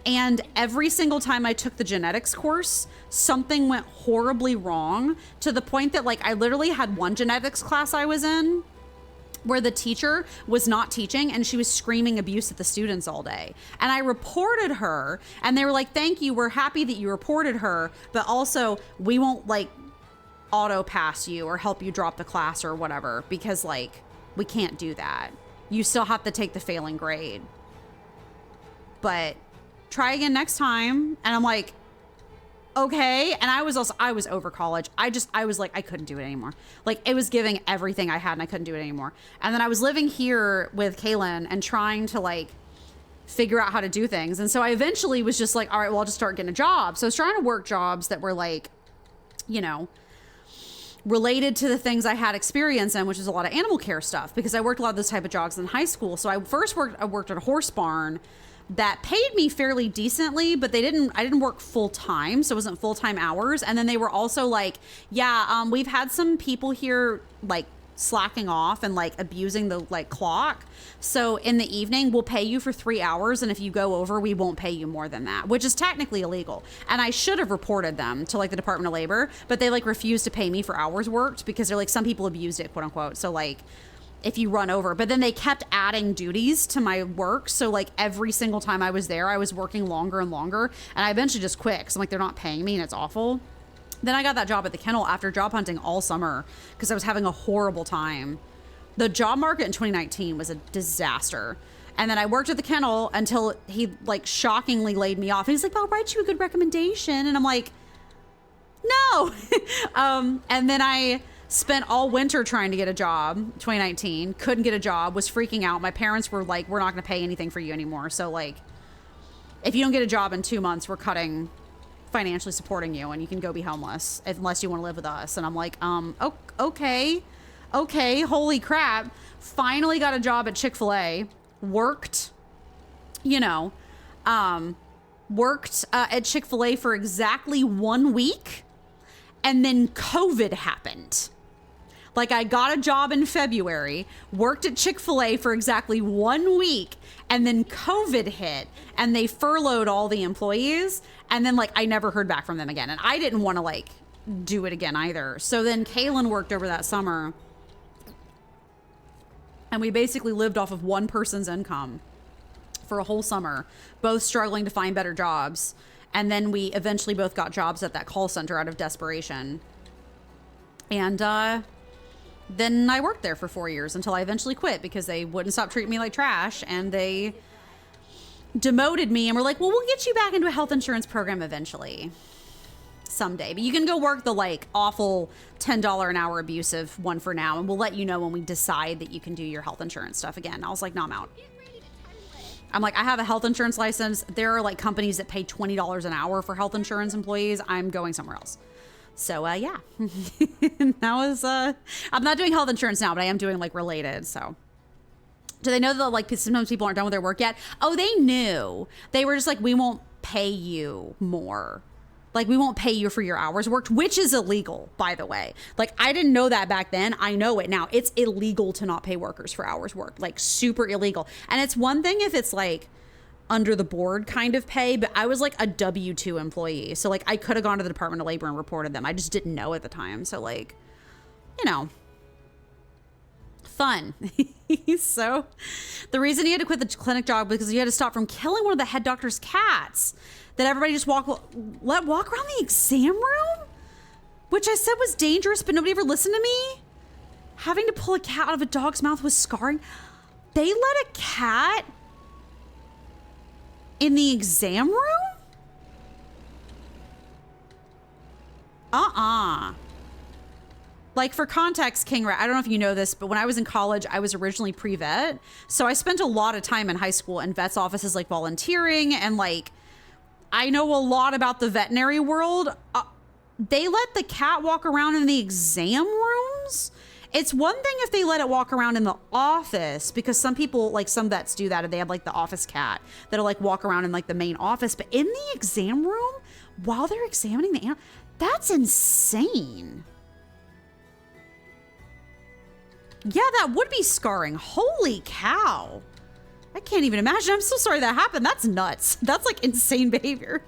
And every single time I took the genetics course, something went horribly wrong, to the point that like I literally had one genetics class I was in where the teacher was not teaching and she was screaming abuse at the students all day. And I reported her, and they were like, thank you, we're happy that you reported her, but also we won't like auto pass you or help you drop the class or whatever, because like we can't do that. You still have to take the failing grade. But try again next time. And I'm like, okay. And I was over college. I was like, I couldn't do it anymore. Like it was giving everything I had and I couldn't do it anymore. And then I was living here with Kaylin and trying to like figure out how to do things. And so I eventually was just like, all right, well, I'll just start getting a job. So I was trying to work jobs that were like, you know, related to the things I had experience in, which is a lot of animal care stuff, because I worked a lot of those type of jobs in high school. So I worked at a horse barn that paid me fairly decently, but I didn't work full time. So it wasn't full-time hours. And then they were also like, yeah, we've had some people here like slacking off and like abusing the like clock. So in the evening, we'll pay you for 3 hours. And if you go over, we won't pay you more than that, which is technically illegal. And I should have reported them to like the Department of Labor, but they like refused to pay me for hours worked because they're like, some people abused it, quote unquote. So like, if you run over, but then they kept adding duties to my work. So like every single time I was there, I was working longer and longer. And I eventually just quit because I'm like, they're not paying me and it's awful. Then I got that job at the kennel after job hunting all summer because I was having a horrible time. The job market in 2019 was a disaster. And then I worked at the kennel until he like shockingly laid me off. And he's like, I'll write you a good recommendation. And I'm like, no. And then I spent all winter trying to get a job, 2019, couldn't get a job, was freaking out. My parents were like, we're not going to pay anything for you anymore. So like, if you don't get a job in 2 months, we're cutting financially supporting you and you can go be homeless unless you want to live with us. And I'm like, okay, holy crap. Finally got a job at Chick-fil-A, worked at Chick-fil-A for exactly 1 week. And then COVID happened. Like I got a job in February, worked at Chick-fil-A for exactly 1 week, and then COVID hit and they furloughed all the employees. And then like, I never heard back from them again. And I didn't want to like do it again either. So then Kaylin worked over that summer and we basically lived off of one person's income for a whole summer, both struggling to find better jobs. And then we eventually both got jobs at that call center out of desperation. And then I worked there for 4 years until I eventually quit because they wouldn't stop treating me like trash. And they demoted me and were like, well, we'll get you back into a health insurance program eventually. Someday. But you can go work the like awful $10 an hour abusive one for now. And we'll let you know when we decide that you can do your health insurance stuff again. And I was like, no, I'm out. I'm like, I have a health insurance license. There are like companies that pay $20 an hour for health insurance employees. I'm going somewhere else. So, yeah, that was, I'm not doing health insurance now, but I am doing like related. So do they know that like sometimes people aren't done with their work yet? Oh, they knew. They were just like, we won't pay you more. Like we won't pay you for your hours worked, which is illegal, by the way. Like I didn't know that back then. I know it now. It's illegal to not pay workers for hours worked, like super illegal. And it's one thing if it's like under the board kind of pay, but I was like a W-2 employee. So like I could have gone to the Department of Labor and reported them. I just didn't know at the time. So like, you know, fun. So the reason he had to quit the clinic job was because he had to stop from killing one of the head doctor's cats that everybody just let walk around the exam room, which I said was dangerous, but nobody ever listened to me. Having to pull a cat out of a dog's mouth was scarring. They let a cat in the exam room? Like for context, King Rat, I don't know if you know this, but when I was in college, I was originally pre-vet. So I spent a lot of time in high school in vets' offices, like volunteering, and like, I know a lot about the veterinary world. They let the cat walk around in the exam rooms? It's one thing if they let it walk around in the office, because some people, like some vets do that, and they have like the office cat that'll like walk around in like the main office, but in the exam room while they're examining the animal, that's insane. Yeah, that would be scarring. Holy cow. I can't even imagine. I'm so sorry that happened. That's nuts. That's like insane behavior.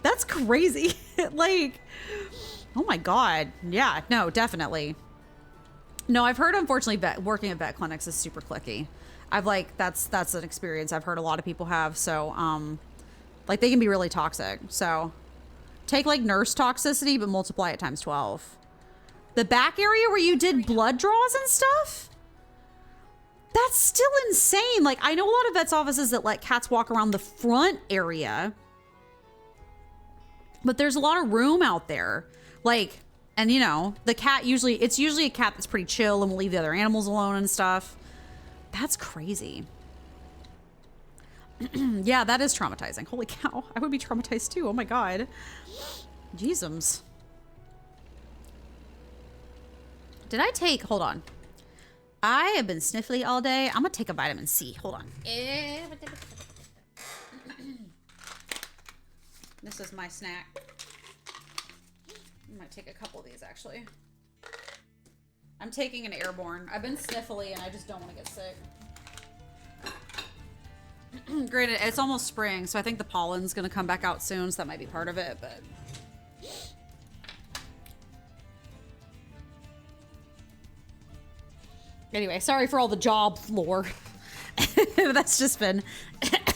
That's crazy. Like, oh my God. Yeah, no, definitely. No, I've heard, unfortunately, working at vet clinics is super cliquey. I've like, that's an experience I've heard a lot of people have. So, like they can be really toxic. So take like nurse toxicity, but multiply it times 12. The back area where you did blood draws and stuff? That's still insane. Like I know a lot of vets offices that let cats walk around the front area, but there's a lot of room out there. Like, and you know, the cat it's usually a cat that's pretty chill and will leave the other animals alone and stuff. That's crazy. Yeah, that is traumatizing. Holy cow. I would be traumatized too. Oh my God. Jeezums. Did I take, hold on. I have been sniffly all day. I'm gonna take a vitamin C. Hold on. This is my snack. I might take a couple of these actually. I'm taking an Airborne. I've been sniffly and I just don't want to get sick. Granted, it's almost spring, so I think the pollen's gonna come back out soon, so that might be part of it, but. Anyway, sorry for all the job lore. That's just been,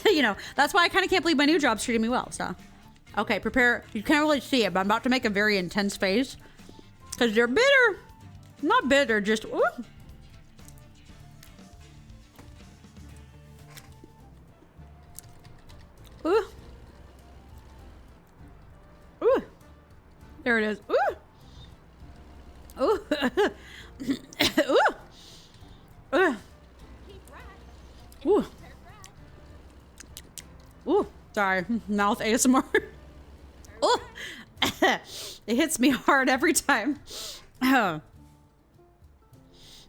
you know, that's why I kind of can't believe my new job's treating me well, so. Okay, prepare. You can't really see it, but I'm about to make a very intense face. Because they're bitter. Not bitter, just, ooh. Ooh. Ooh. There it is. Ooh. Ooh. Ooh. Ooh. Ooh. Ooh. Sorry. Mouth ASMR. Ooh. It hits me hard every time.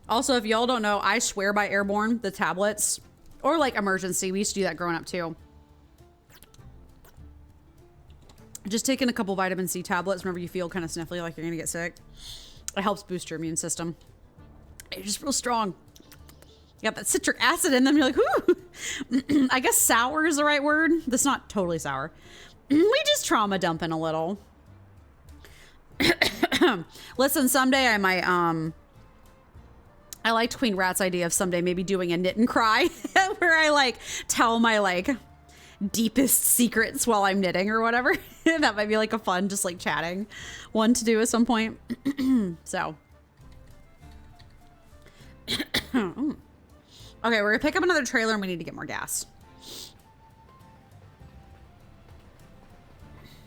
Also, if y'all don't know, I swear by Airborne, the tablets. Or like Emergency. We used to do that growing up too. Just taking a couple vitamin C tablets whenever you feel kind of sniffly, like you're gonna get sick. It helps boost your immune system. It's just real strong. You got that citric acid in them. You're like, whoo. I guess sour is the right word. That's not totally sour. We just trauma dumping a little. Listen, someday I might, I liked Queen Rat's idea of someday maybe doing a knit and cry where I like tell my like deepest secrets while I'm knitting or whatever. That might be like a fun, just like chatting one to do at some point. So. Okay, we're gonna pick up another trailer and we need to get more gas.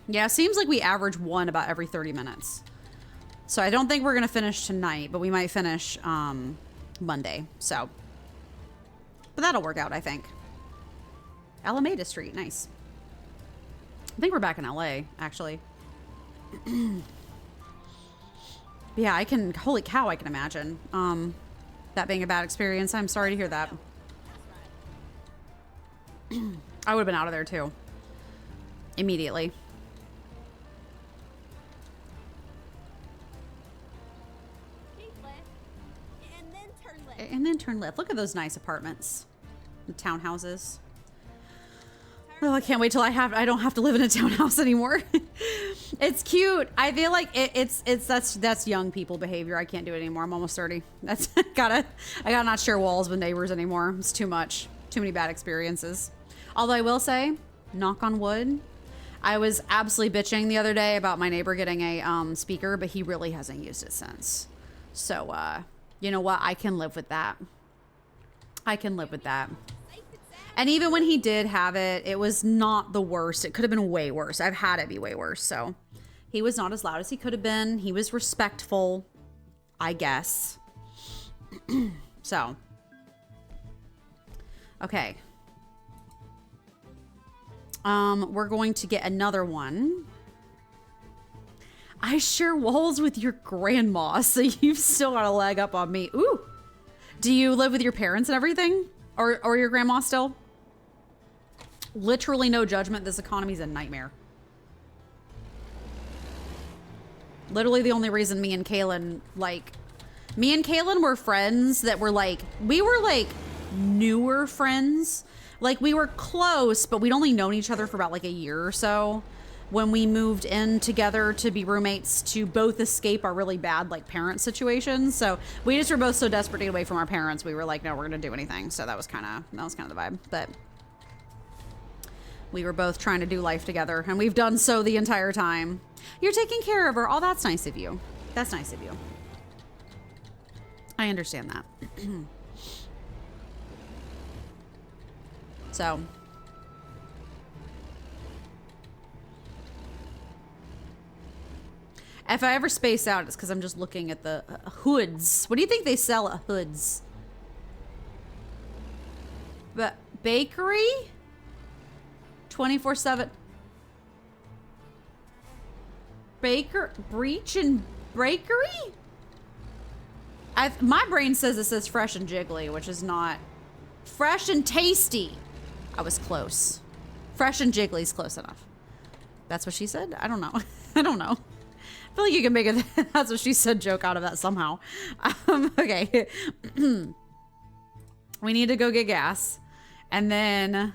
Yeah, seems like we average one about every 30 minutes. So I don't think we're gonna finish tonight, but we might finish Monday, so. But that'll work out, I think. Alameda Street, nice. I think we're back in LA, actually. Yeah, I can, holy cow, I can imagine. That being a bad experience. I'm sorry to hear that. I would have been out of there too. Immediately. Keep left, and then turn left. And then turn left. Look at those nice apartments. The townhouses. Oh, I can't wait till I don't have to live in a townhouse anymore. It's cute. I feel like that's young people behavior. I can't do it anymore. I'm almost 30. That's I gotta not share walls with neighbors anymore. It's too much. Too many bad experiences. Although I will say, knock on wood, I was absolutely bitching the other day about my neighbor getting a speaker, but he really hasn't used it since. So you know what? I can live with that. I can live with that. And even when he did have it, it was not the worst. It could have been way worse. I've had it be way worse. So he was not as loud as he could have been. He was respectful, I guess. So. Okay. We're going to get another one. I share walls with your grandma, so you've still got a leg up on me. Ooh. Do you live with your parents and everything? Or your grandma still? Literally no judgment. This economy's a nightmare. Literally the only reason me and Kaylin were friends that were like, we were like newer friends. Like we were close, but we'd only known each other for about like a year or so when we moved in together to be roommates to both escape our really bad like parent situations. So we just were both so desperate to get away from our parents. We were like, no, we're gonna do anything. So that was kind of the vibe. But we were both trying to do life together, and we've done so the entire time. You're taking care of her. Oh, that's nice of you. That's nice of you. I understand that. So. If I ever space out, it's because I'm just looking at the hoods. What do you think they sell at hoods? But bakery? 24/7. Breach and bakery? My brain says it says fresh and jiggly, which is not. Fresh and tasty. I was close. Fresh and jiggly's close enough. That's what she said? I don't know. I don't know. I feel like you can make a that's what she said joke out of that somehow. Okay. We need to go get gas. And then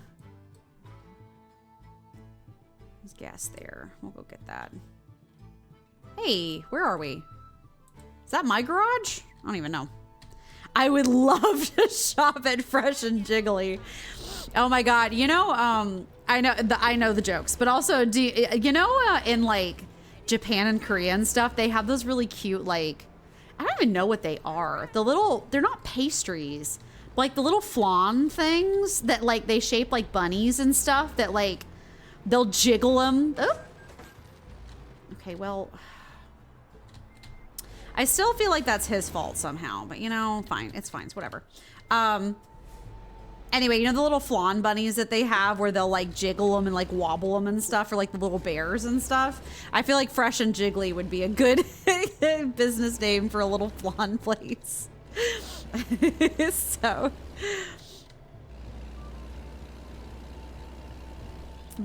there's gas there. We'll go get that. Hey, where are we? Is that my garage? I don't even know. I would love to shop at Fresh and Jiggly. Oh my God. You know, I know the jokes, but also you know, in like Japan and Korea and stuff, they have those really cute, like, I don't even know what they are. They're not pastries, but like the little flan things that like they shape like bunnies and stuff that like they'll jiggle them. Oh. Okay, well, I still feel like that's his fault somehow, but you know, fine. It's fine. It's whatever. Anyway, you know the little flan bunnies that they have where they'll like jiggle them and like wobble them and stuff, or like the little bears and stuff? I feel like Fresh and Jiggly would be a good business name for a little flan place. So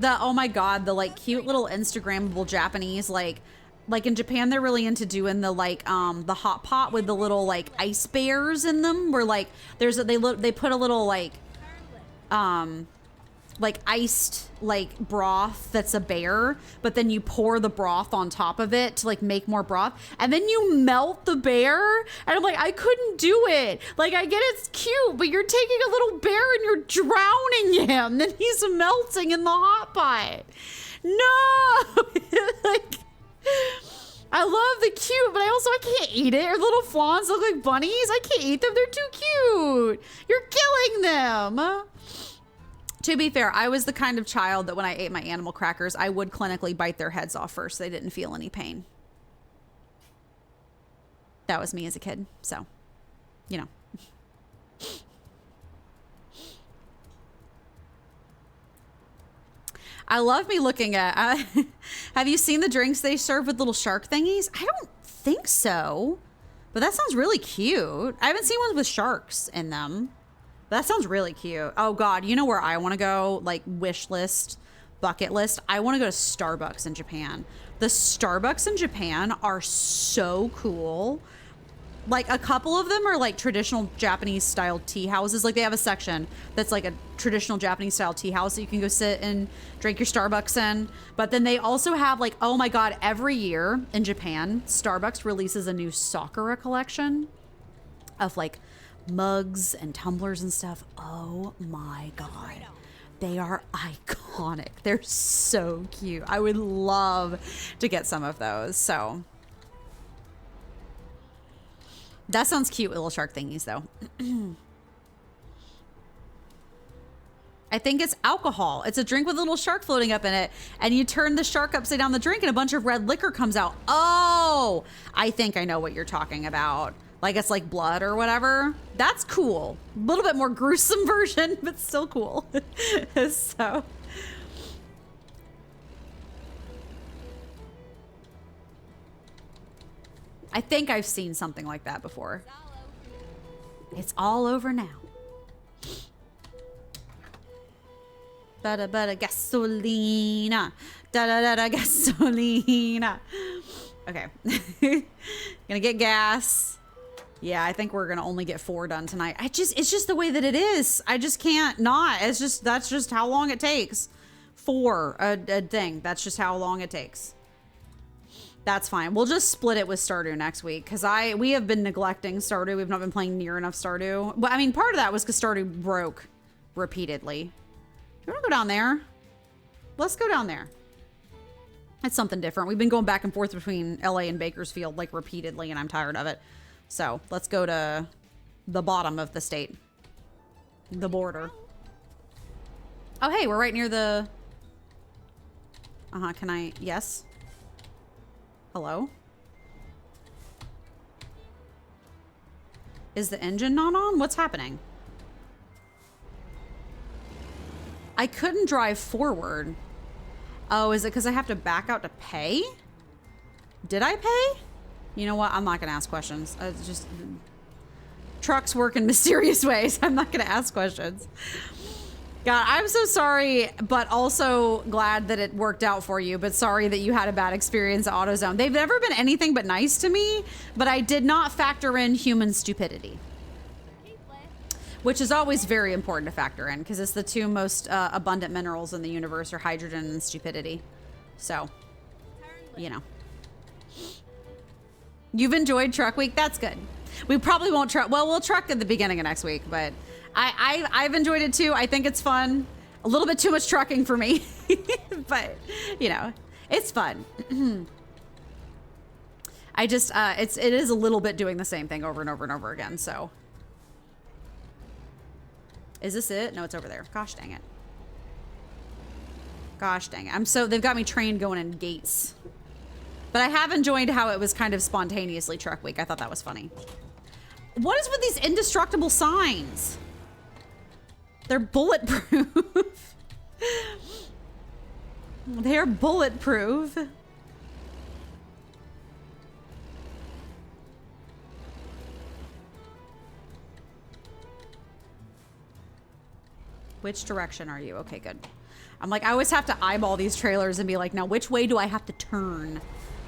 oh my God, the like cute little Instagrammable Japanese, like in Japan, they're really into doing the like the hot pot with the little like ice bears in them, where like they put a little like iced like broth that's a bear, but then you pour the broth on top of it to like make more broth, and then you melt the bear. And I'm like, I couldn't do it. Like, I get it's cute, but you're taking a little bear and you're drowning him, then he's melting in the hot pot. No. Like, I love the cute, but I can't eat it. Or little flans look like bunnies. I can't eat them. They're too cute. You're killing them. To be fair, I was the kind of child that when I ate my animal crackers, I would clinically bite their heads off first. They didn't feel any pain. That was me as a kid. So, you know. I love me looking at, have you seen the drinks they serve with little shark thingies? I don't think so, but that sounds really cute. I haven't seen ones with sharks in them. That sounds really cute. Oh God, you know where I want to go? Like wish list, bucket list. I want to go to Starbucks in Japan. The Starbucks in Japan are so cool. Like a couple of them are like traditional Japanese style tea houses. Like they have a section that's like a traditional Japanese style tea house that you can go sit and drink your Starbucks in. But then they also have like, oh my God, every year in Japan, Starbucks releases a new Sakura collection of like mugs and tumblers and stuff. Oh my God. They are iconic. They're so cute. I would love to get some of those. So that sounds cute with little shark thingies though. I think it's alcohol. It's a drink with a little shark floating up in it, and you turn the shark upside down the drink and a bunch of red liquor comes out. Oh, I think I know what you're talking about. Like it's like blood or whatever. That's cool. A little bit more gruesome version, but still cool. So. I think I've seen something like that before. It's all over now. Bada gasolina. Da da da da gasolina. Okay. Gonna get gas. Yeah, I think we're gonna only get 4 done tonight. It's just the way that it is. I just can't not. That's just how long it takes. 4 a thing. That's just how long it takes. That's fine. We'll just split it with Stardew next week because we have been neglecting Stardew. We've not been playing near enough Stardew. But I mean, part of that was because Stardew broke repeatedly. You want to go down there? Let's go down there. It's something different. We've been going back and forth between LA and Bakersfield like repeatedly, and I'm tired of it. So let's go to the bottom of the state, the border. Oh, hey, we're right near the. Can I? Yes. Hello? Is the engine not on? What's happening? I couldn't drive forward. Oh, is it because I have to back out to pay? Did I pay? You know what? I'm not going to ask questions. Just trucks work in mysterious ways. I'm not going to ask questions. God, I'm so sorry, but also glad that it worked out for you, but sorry that you had a bad experience at AutoZone. They've never been anything but nice to me, but I did not factor in human stupidity, which is always very important to factor in because it's the two most abundant minerals in the universe are hydrogen and stupidity. So, you know. You've enjoyed Truck Week? That's good. We probably won't truck. Well, we'll truck at the beginning of next week, but I've enjoyed it too. I think it's fun. A little bit too much trucking for me, but you know, it's fun. I just, it is a little bit doing the same thing over and over and over again. So is this it? No, it's over there. Gosh dang it. Gosh dang it. They've got me trained going in gates, but I have enjoyed how it was kind of spontaneously Truck Week. I thought that was funny. What is with these indestructible signs? They're bulletproof. They're bulletproof. Which direction are you? Okay, good. I'm like, I always have to eyeball these trailers and be like, now which way do I have to turn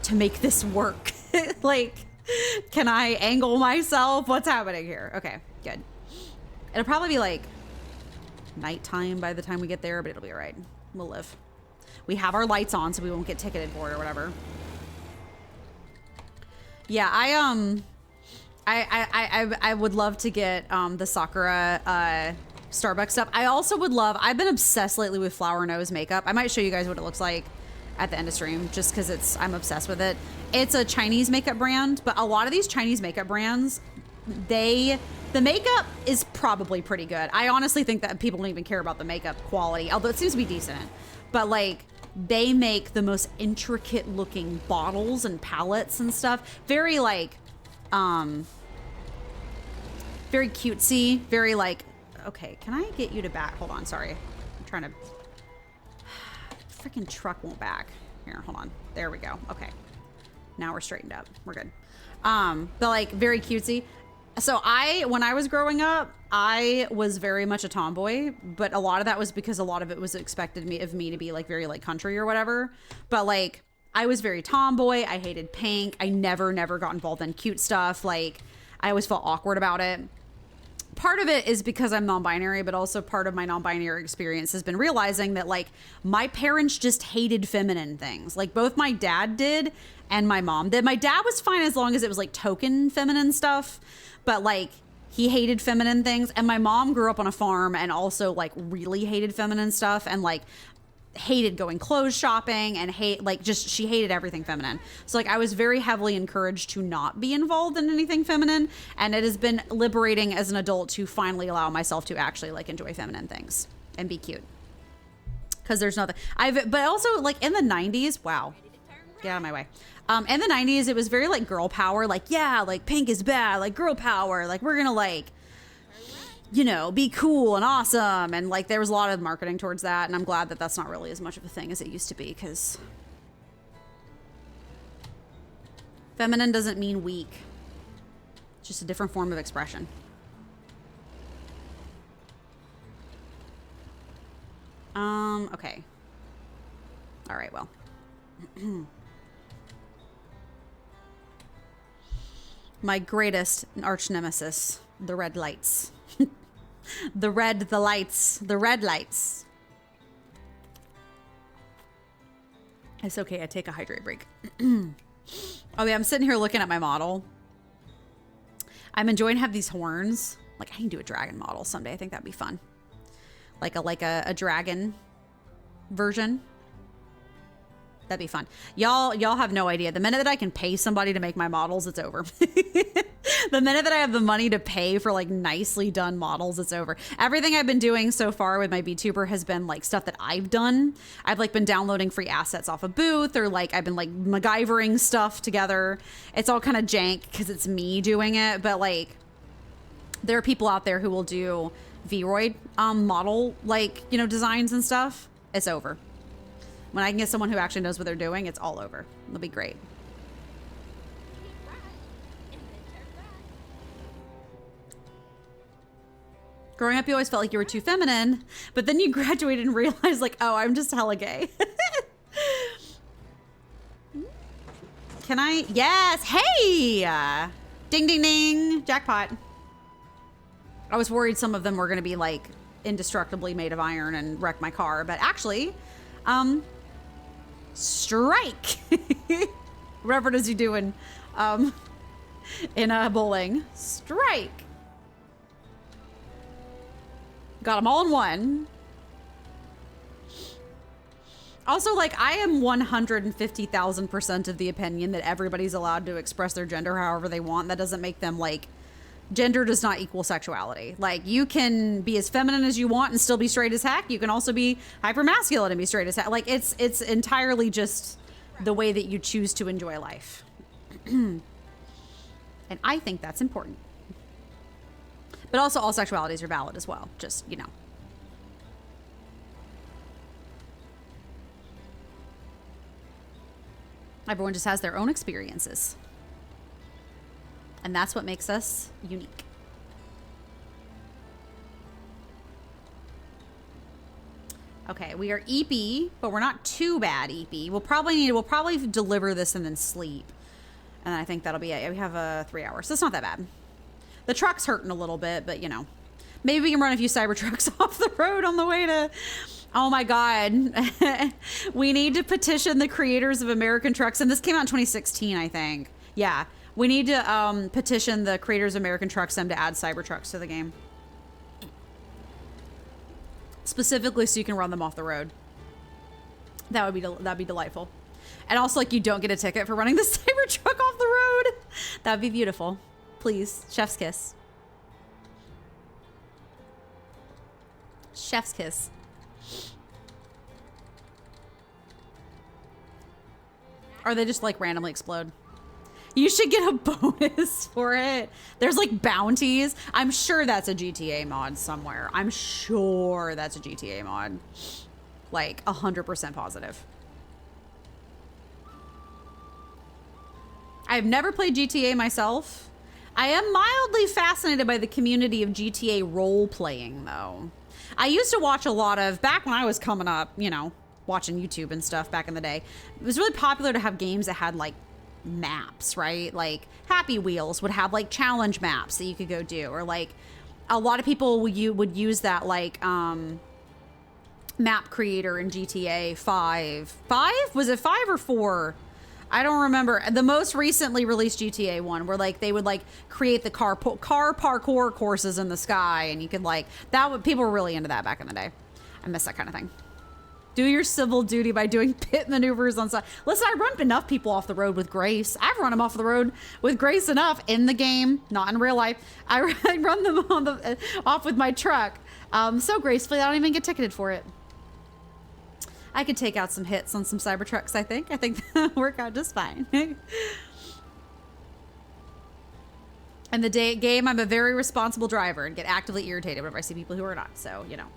to make this work? Like, can I angle myself? What's happening here? Okay, good. It'll probably be like nighttime by the time we get there, but it'll be all right. We'll live. We have our lights on, so we won't get ticketed for it or whatever. Yeah, I would love to get the Sakura Starbucks stuff. I also would love, I've been obsessed lately with Flower Nose makeup. I might show you guys what it looks like at the end of stream, just because I'm obsessed with it. It's a Chinese makeup brand, but a lot of these Chinese makeup brands, the makeup is probably pretty good. I honestly think that people don't even care about the makeup quality, although it seems to be decent. But like, they make the most intricate looking bottles and palettes and stuff. Very like, very cutesy, very like, okay, can I get you to back? Hold on, sorry. I'm trying to, freaking truck won't back. Here, hold on. There we go. Okay. Now we're straightened up. We're good. But like very cutesy. So when I was growing up, I was very much a tomboy, but a lot of that was because a lot of it was expected of me to be like very like country or whatever. But like, I was very tomboy. I hated pink. I never got involved in cute stuff. Like, I always felt awkward about it. Part of it is because I'm non-binary, but also part of my non-binary experience has been realizing that like my parents just hated feminine things. Like both my dad did and my mom did. My dad was fine as long as it was like token feminine stuff, but like he hated feminine things. And my mom grew up on a farm and also like really hated feminine stuff and like hated going clothes shopping and she hated everything feminine. So like I was very heavily encouraged to not be involved in anything feminine, and it has been liberating as an adult to finally allow myself to actually like enjoy feminine things and be cute, because there's nothing but also like in the 90s, wow, get out of my way. In the 90s it was very like girl power, like yeah, like pink is bad, like girl power, like we're gonna like, you know, be cool and awesome. And like, there was a lot of marketing towards that. And I'm glad that that's not really as much of a thing as it used to be, because feminine doesn't mean weak. It's just a different form of expression. Okay. All right, well. My greatest arch nemesis, the red lights. The red lights. It's okay, I take a hydrate break. Oh yeah, I'm sitting here looking at my model. I'm enjoying having these horns. Like, I can do a dragon model someday. I think that'd be fun. Like a dragon version. That'd be fun. Y'all have no idea. The minute that I can pay somebody to make my models, it's over. The minute that I have the money to pay for like nicely done models, it's over. Everything I've been doing so far with my VTuber has been like stuff that I've done. I've like been downloading free assets off a booth, or like I've been like MacGyvering stuff together. It's all kind of jank because it's me doing it, but like there are people out there who will do Vroid model, like, you know, designs and stuff, it's over. When I can get someone who actually knows what they're doing, it's all over. It'll be great. Growing up, you always felt like you were too feminine, but then you graduated and realized, like, oh, I'm just hella gay. Can I? Yes. Hey! Ding, ding, ding. Jackpot. I was worried some of them were going to be, like, indestructibly made of iron and wreck my car, but actually, strike. Whatever it is you do in bowling. Strike. Got them all in one. Also, like, I am 150,000% of the opinion that everybody's allowed to express their gender however they want. That doesn't make them, like, gender does not equal sexuality. Like, you can be as feminine as you want and still be straight as heck. You can also be hypermasculine and be straight as heck. Like, it's entirely just the way that you choose to enjoy life. And I think that's important. But also all sexualities are valid as well. Just, you know. Everyone just has their own experiences. And that's what makes us unique. Okay, we are EP, but we're not too bad EP. We'll probably deliver this and then sleep. And I think that'll be it. We have 3 hours, so it's not that bad. The truck's hurting a little bit, but you know. Maybe we can run a few Cybertrucks off the road on the way to... Oh my God. We need to petition the creators of American Trucks. And this came out in 2016, I think. Yeah. We need to petition the creators of American Trucks them to add Cybertrucks to the game. Specifically so you can run them off the road. That'd be delightful. And also, like, you don't get a ticket for running the Cybertruck off the road. That'd be beautiful. Please. Chef's kiss. Chef's kiss. Or they just like randomly explode. You should get a bonus for it. There's like bounties. I'm sure that's a GTA mod somewhere. I'm sure that's a GTA mod. Like 100% positive. I've never played GTA myself. I am mildly fascinated by the community of GTA role-playing, though. I used to watch a lot of, back when I was coming up, you know, watching YouTube and stuff back in the day, it was really popular to have games that had, like, maps, right? Like, Happy Wheels would have, like, challenge maps that you could go do. Or, like, a lot of people would use that, like, map creator in GTA 5. 5? Was it 5 or 4? I don't remember. The most recently released GTA one, where like they would like create the car parkour courses in the sky, and you could like people were really into that back in the day. I miss that kind of thing. Do your civil duty by doing pit maneuvers on side. Listen, I run enough people off the road with grace. I've run them off the road with grace enough in the game, not in real life. I run them off with my truck so gracefully I don't even get ticketed for it. I could take out some hits on some Cybertrucks, I think. I think that'll work out just fine. In the game, I'm a very responsible driver and get actively irritated whenever I see people who are not. So, you know.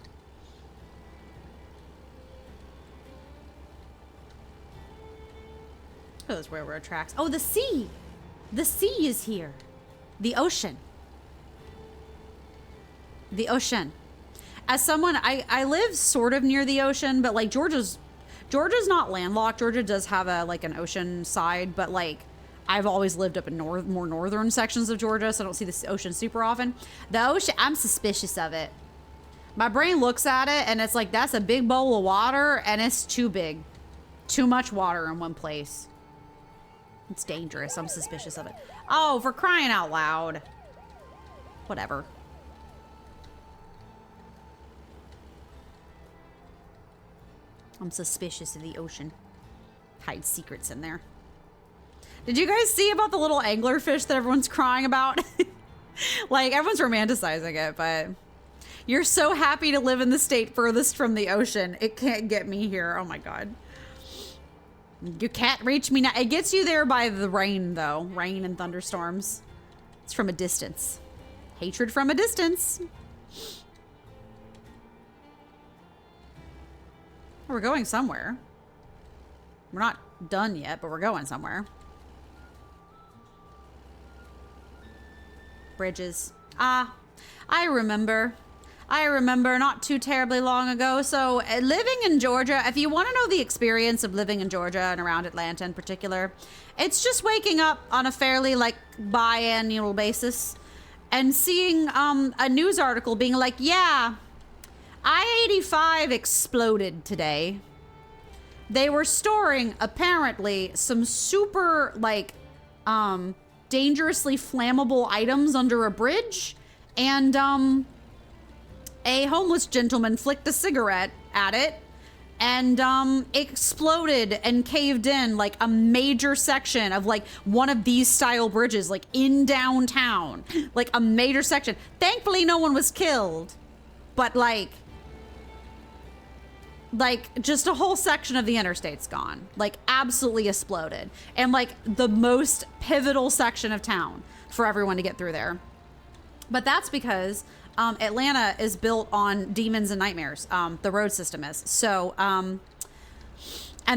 Oh, those railroad tracks. Oh, the sea. The sea is here. The ocean. The ocean. As someone, I live sort of near the ocean, but like Georgia's not landlocked. Georgia does have an ocean side, but like I've always lived up in more northern sections of Georgia, so I don't see the ocean super often. The ocean, I'm suspicious of it. My brain looks at it and it's like, that's a big bowl of water and it's too big. Too much water in one place. It's dangerous. I'm suspicious of it. Oh, for crying out loud. Whatever. I'm suspicious of the ocean. Hide secrets in there. Did you guys see about the little anglerfish that everyone's crying about? Like, everyone's romanticizing it, but you're so happy to live in the state furthest from the ocean. It can't get me here. Oh my God. You can't reach me now. It gets you there by the rain, though. Rain and thunderstorms. It's from a distance. Hatred from a distance. We're going somewhere. We're not done yet, but we're going somewhere. Bridges. Ah, I remember. I remember not too terribly long ago. So living in Georgia, if you want to know the experience of living in Georgia and around Atlanta in particular, it's just waking up on a fairly like biannual basis and seeing a news article being like, yeah, I-85 exploded today. They were storing apparently some super like dangerously flammable items under a bridge, and a homeless gentleman flicked a cigarette at it and exploded and caved in like a major section of like one of these style bridges, like in downtown, like a major section. Thankfully no one was killed, but like just a whole section of the interstate's gone, like absolutely exploded, and like the most pivotal section of town for everyone to get through there. But that's because Atlanta is built on demons and nightmares. The road system is. So, and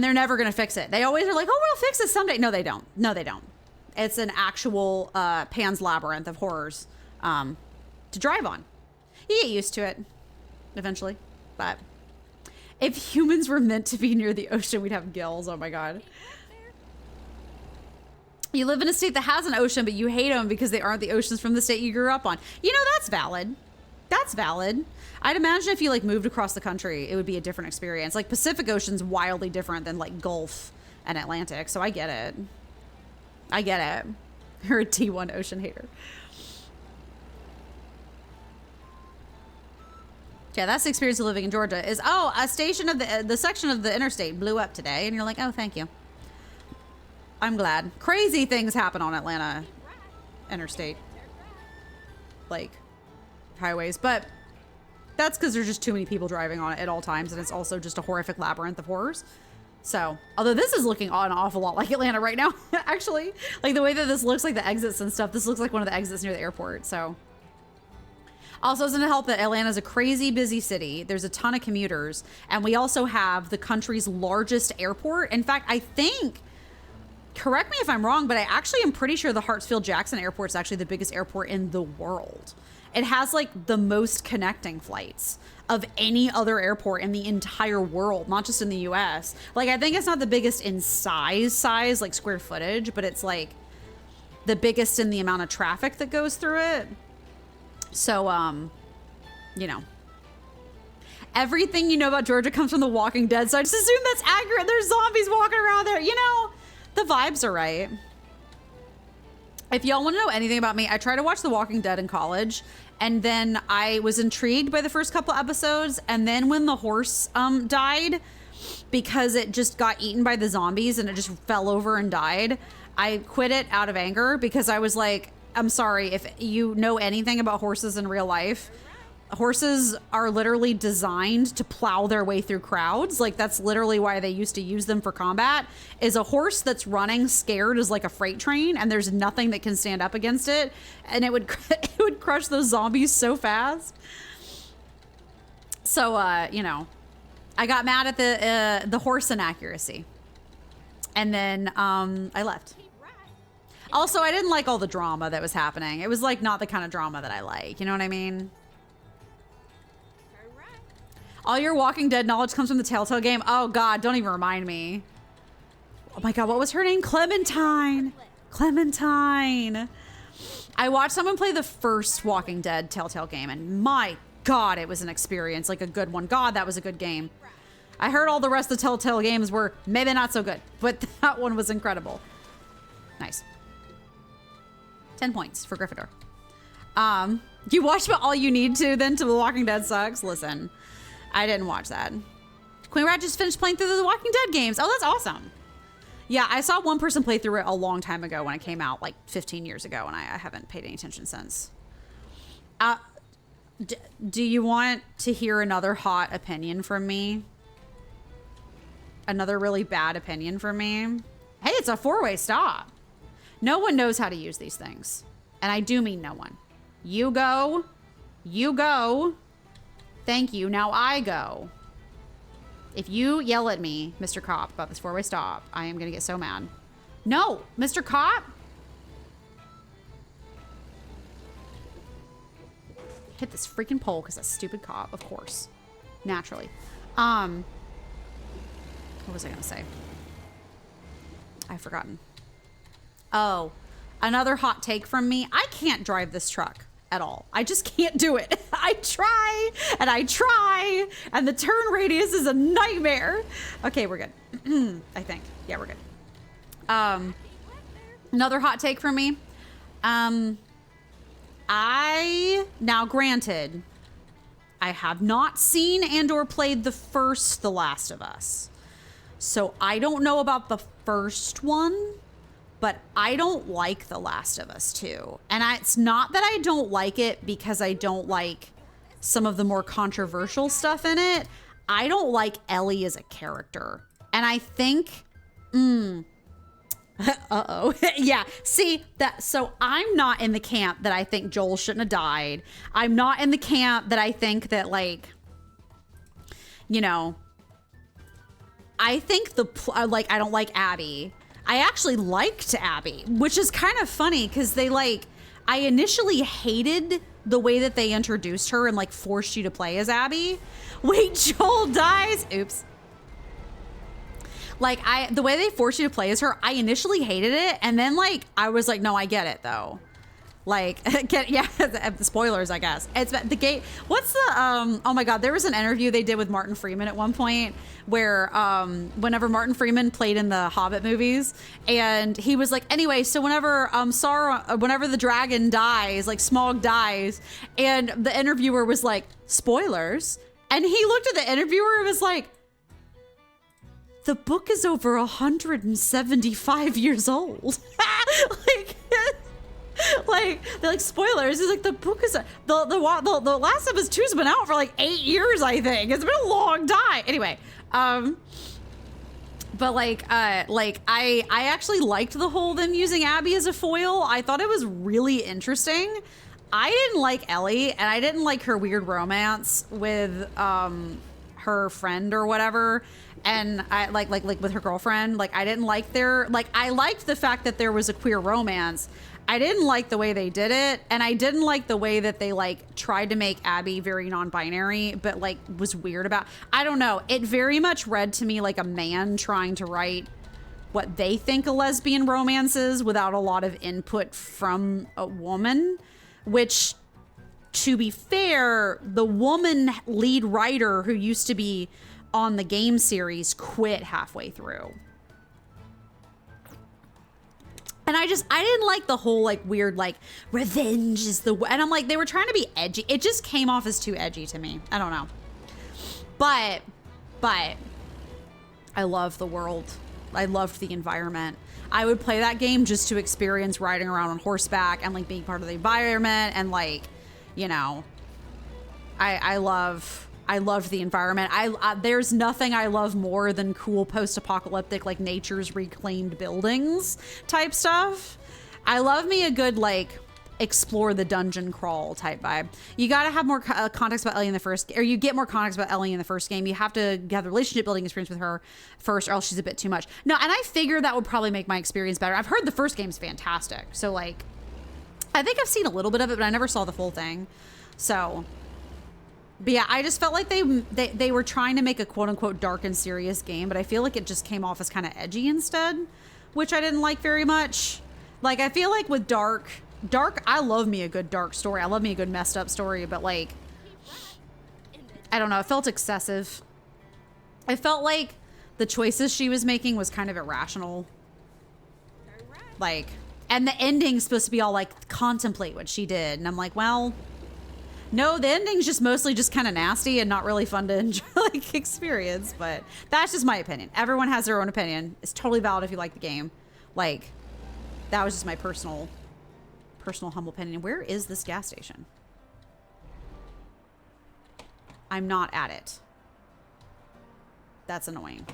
they're never going to fix it. They always are like, oh, we'll fix it someday. No, they don't. No, they don't. It's an actual Pan's Labyrinth of horrors to drive on. You get used to it eventually. But if humans were meant to be near the ocean, we'd have gills. Oh, my God. You live in a state that has an ocean, but you hate them because they aren't the oceans from the state you grew up on. You know, that's valid. That's valid. I'd imagine if you like moved across the country, it would be a different experience. Like Pacific Ocean's wildly different than like Gulf and Atlantic. So I get it. I get it. You're a T1 ocean hater. Yeah, that's the experience of living in Georgia is, oh, a station of the section of the interstate blew up today. And you're like, oh, thank you. I'm glad. Crazy things happen on Atlanta interstate, like highways, but that's because there's just too many people driving on it at all times, and it's also just a horrific labyrinth of horrors. So, although this is looking an awful lot like Atlanta right now, actually, like the way that this looks like the exits and stuff, this looks like one of the exits near the airport. So, also doesn't help that Atlanta's a crazy busy city. There's a ton of commuters, and we also have the country's largest airport. In fact, I think, correct me if I'm wrong, but I actually am pretty sure the Hartsfield-Jackson Airport is actually the biggest airport in the world. It has like the most connecting flights of any other airport in the entire world, not just in the US. Like, I think it's not the biggest in size, like square footage, but it's like the biggest in the amount of traffic that goes through it. So, you know, everything you know about Georgia comes from The Walking Dead. So I just assume that's accurate. There's zombies walking around there. You know, the vibes are right. If y'all want to know anything about me, I tried to watch The Walking Dead in college, and then I was intrigued by the first couple episodes, and then when the horse died, because it just got eaten by the zombies and it just fell over and died, I quit it out of anger because I was like, I'm sorry, if you know anything about horses in real life, horses are literally designed to plow their way through crowds. Like, that's literally why they used to use them for combat, is a horse that's running scared is like a freight train, and there's nothing that can stand up against it, and it would crush those zombies so fast. So you know, I got mad at the horse inaccuracy, and then I left. Also, I didn't like all the drama that was happening. It was like not the kind of drama that I like, you know what I mean? All your Walking Dead knowledge comes from the Telltale game. Oh God, don't even remind me. Oh my God, what was her name? Clementine. Clementine. I watched someone play the first Walking Dead Telltale game, and my God, it was an experience, like a good one. God, that was a good game. I heard all the rest of the Telltale games were maybe not so good, but that one was incredible. Nice. 10 points for Gryffindor. You watched about all you need to then to The Walking Dead sucks? Listen. I didn't watch that. Queen Rat just finished playing through the Walking Dead games. Oh, that's awesome. Yeah, I saw one person play through it a long time ago when it came out, like 15 years ago, and I haven't paid any attention since. Do you want to hear another hot opinion from me? Another really bad opinion from me? Hey, it's a four-way stop. No one knows how to use these things. And I do mean no one. You go. You go. Thank you. Now I go. If you yell at me, Mr. Cop, about this four-way stop, I am gonna get so mad. No, Mr. Cop. Hit this freaking pole because that stupid cop, of course. Naturally. What was I gonna say? I've forgotten. Oh, another hot take from me. I can't drive this truck at all. I just can't do it. I try and the turn radius is a nightmare. Okay, we're good. I think. Yeah, we're good. Another hot take from me. Now granted, I have not seen and or played the first The Last of Us. So I don't know about the first one, but I don't like The Last of Us 2. And it's not that I don't like it because I don't like some of the more controversial stuff in it. I don't like Ellie as a character. And I think, uh-oh. Yeah, see, so I'm not in the camp that I think Joel shouldn't have died. I'm not in the camp that I think that, like, you know, I think I don't like Abby. I actually liked Abby, which is kind of funny because I initially hated the way that they introduced her and, like, forced you to play as Abby. Wait, Joel dies. Oops. Like, the way they forced you to play as her, I initially hated it. And then, like, I was like, no, I get it, though. Like, yeah, the spoilers, I guess. It's the gate. What's the, oh my God, there was an interview they did with Martin Freeman at one point where, whenever Martin Freeman played in the Hobbit movies, and he was like, anyway, so whenever, whenever the dragon dies, like Smaug dies, and the interviewer was like, spoilers. And he looked at the interviewer and was like, the book is over 175 years old. Like, they're like, spoilers. He's like, the book is the Last of Us 2's been out for like 8 years, I think. It's been a long time. Anyway, but I actually liked the whole them using Abby as a foil. I thought it was really interesting. I didn't like Ellie, and I didn't like her weird romance with her friend or whatever. And I like with her girlfriend. Like, I didn't like I liked the fact that there was a queer romance. I didn't like the way they did it, and I didn't like the way that they like tried to make Abby very non-binary, but like was weird about. I don't know. It very much read to me like a man trying to write what they think a lesbian romance is without a lot of input from a woman, which, to be fair, the woman lead writer who used to be on the game series quit halfway through. And I didn't like the whole like weird like revenge is the way. And I'm like, they were trying to be edgy. It just came off as too edgy to me. I don't know. But I love the world. I loved the environment. I would play that game just to experience riding around on horseback and like being part of the environment and like, you know, I loved the environment. There's nothing I love more than cool post-apocalyptic, like nature's reclaimed buildings type stuff. I love me a good, like, explore the dungeon crawl type vibe. You got to have more context about Ellie in the first, or you get more context about Ellie in the first game. You have to have the relationship building experience with her first, or else she's a bit too much. No, and I figured that would probably make my experience better. I've heard the first game's fantastic. So, like, I think I've seen a little bit of it, but I never saw the full thing. So... But yeah, I just felt like they were trying to make a quote unquote dark and serious game, but I feel like it just came off as kind of edgy instead, which I didn't like very much. Like, I feel like with dark, I love me a good dark story. I love me a good messed up story, but like, I don't know, it felt excessive. I felt like the choices she was making was kind of irrational. Like, and the ending's supposed to be all like, contemplate what she did. And I'm like, well... No, the ending's just mostly just kind of nasty and not really fun to enjoy, like, experience, but that's just my opinion. Everyone has their own opinion. It's totally valid if you like the game. Like, that was just my personal humble opinion. Where is this gas station? I'm not at it. That's annoying.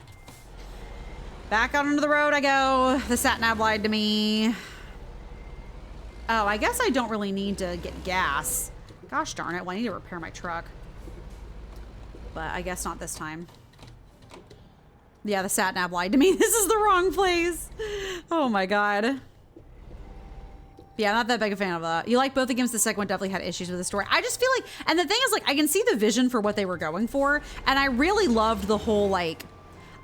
Back out onto the road I go. The sat-nav lied to me. Oh, I guess I don't really need to get gas. Gosh darn it, well, I need to repair my truck. But I guess not this time. Yeah, the sat nav lied to me. This is the wrong place. Oh my god. Yeah, not that big a fan of that. You like both the games. The second one definitely had issues with the story. I just feel like, and the thing is, like, I can see the vision for what they were going for, and I really loved the whole, like,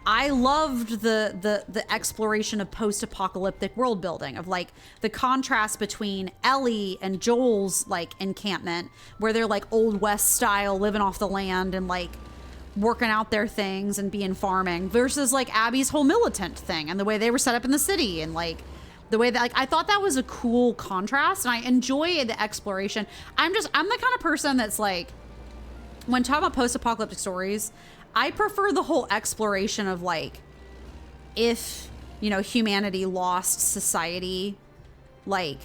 I loved the exploration of post-apocalyptic world building, of like the contrast between Ellie and Joel's like encampment, where they're like old West style, living off the land and like working out their things and being farming, versus like Abby's whole militant thing and the way they were set up in the city, and like the way that, like, I thought that was a cool contrast, and I enjoy the exploration. I'm the kind of person that's like, when talking about post-apocalyptic stories, I prefer the whole exploration of like, if, you know, humanity lost society like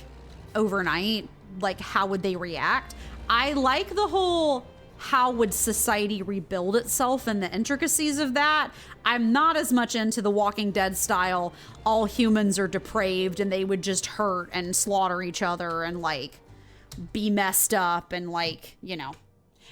overnight, like how would they react? I like the whole, how would society rebuild itself and the intricacies of that. I'm not as much into the Walking Dead style, all humans are depraved and they would just hurt and slaughter each other and like be messed up and like, you know,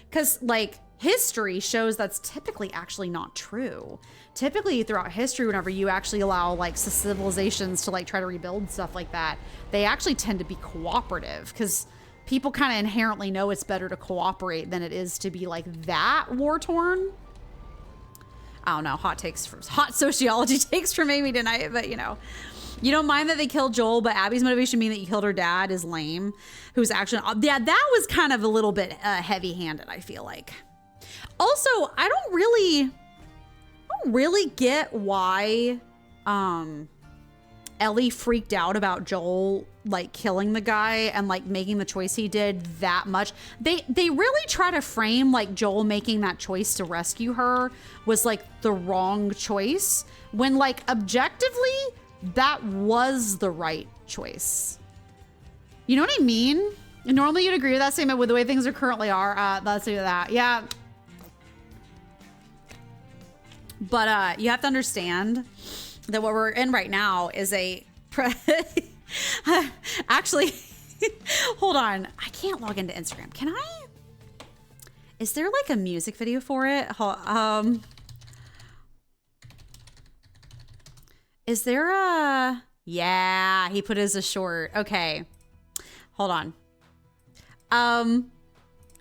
because like history shows that's typically actually not true. Typically throughout history, whenever you actually allow like civilizations to like try to rebuild stuff like that, they actually tend to be cooperative, because people kind of inherently know it's better to cooperate than it is to be like that war torn. I don't know, hot sociology takes from Amy tonight, but you know, you don't mind that they killed Joel, but Abby's motivation being that you killed her dad is lame. Who's actually, yeah, that was kind of a little bit heavy-handed, I feel like. Also, I don't really get why Ellie freaked out about Joel like killing the guy and like making the choice he did that much. They really try to frame like Joel making that choice to rescue her was like the wrong choice, when like objectively that was the right choice. You know what I mean? And normally you'd agree with that statement with the way things are currently are. Let's do that. Yeah. But you have to understand that what we're in right now is a actually hold on, I can't log into Instagram. Can I? Is there like a music video for it? Is there a, yeah, he put it as a short. Okay, hold on.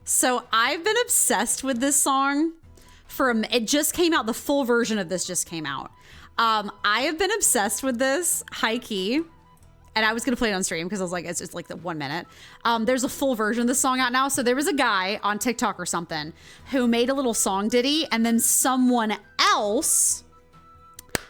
So I've been obsessed with this song from, it just came out, the full version of this just came out. I have been obsessed with this high key, and I was gonna play it on stream because I was like, it's just like the 1 minute. There's a full version of the song out now. So there was a guy on TikTok or something who made a little song ditty, and then someone else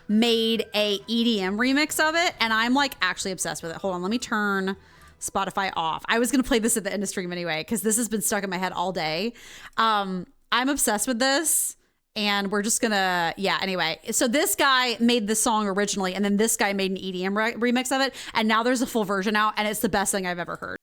made a EDM remix of it, and I'm like actually obsessed with it. Hold on, let me turn Spotify off. I was gonna play this at the end of stream anyway because this has been stuck in my head all day. I'm obsessed with this. And we're just gonna, yeah, anyway. So this guy made the song originally, and then this guy made an EDM remix of it. And now there's a full version out, and it's the best thing I've ever heard.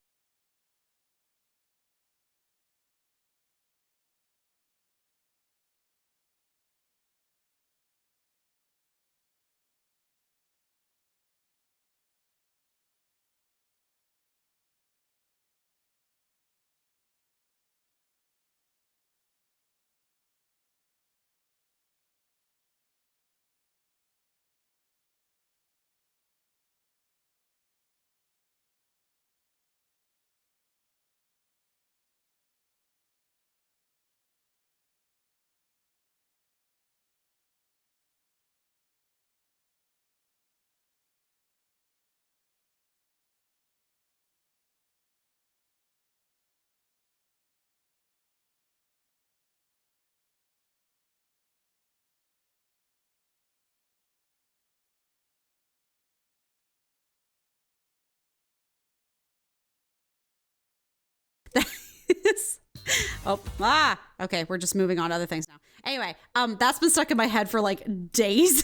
Okay, we're just moving on to other things now. Anyway, that's been stuck in my head for like days.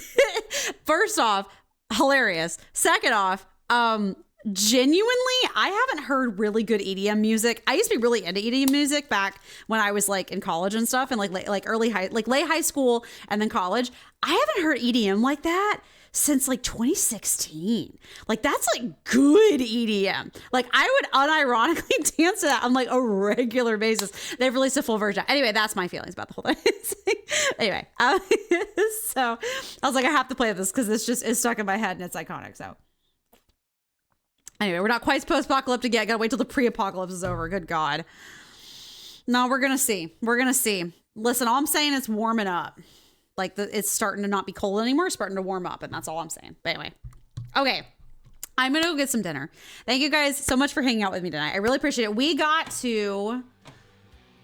First off, hilarious. Second off, genuinely, I haven't heard really good EDM music. I used to be really into EDM music back when I was like in college and stuff, and like late high school and then college. I haven't heard EDM like that since like 2016. Like that's like good EDM. Like I would unironically dance to that on like a regular basis. They've released a full version. Anyway, that's my feelings about the whole thing. Anyway, so I was like, I have to play this because this just is stuck in my head and it's iconic. So anyway, we're not quite post-apocalyptic yet. Gotta wait till the pre-apocalypse is over. Good God. No, we're gonna see. We're gonna see. Listen, all I'm saying is warming up. Like it's starting to not be cold anymore. It's starting to warm up, and that's all I'm saying. But anyway, okay. I'm gonna go get some dinner. Thank you guys so much for hanging out with me tonight. I really appreciate it. We got to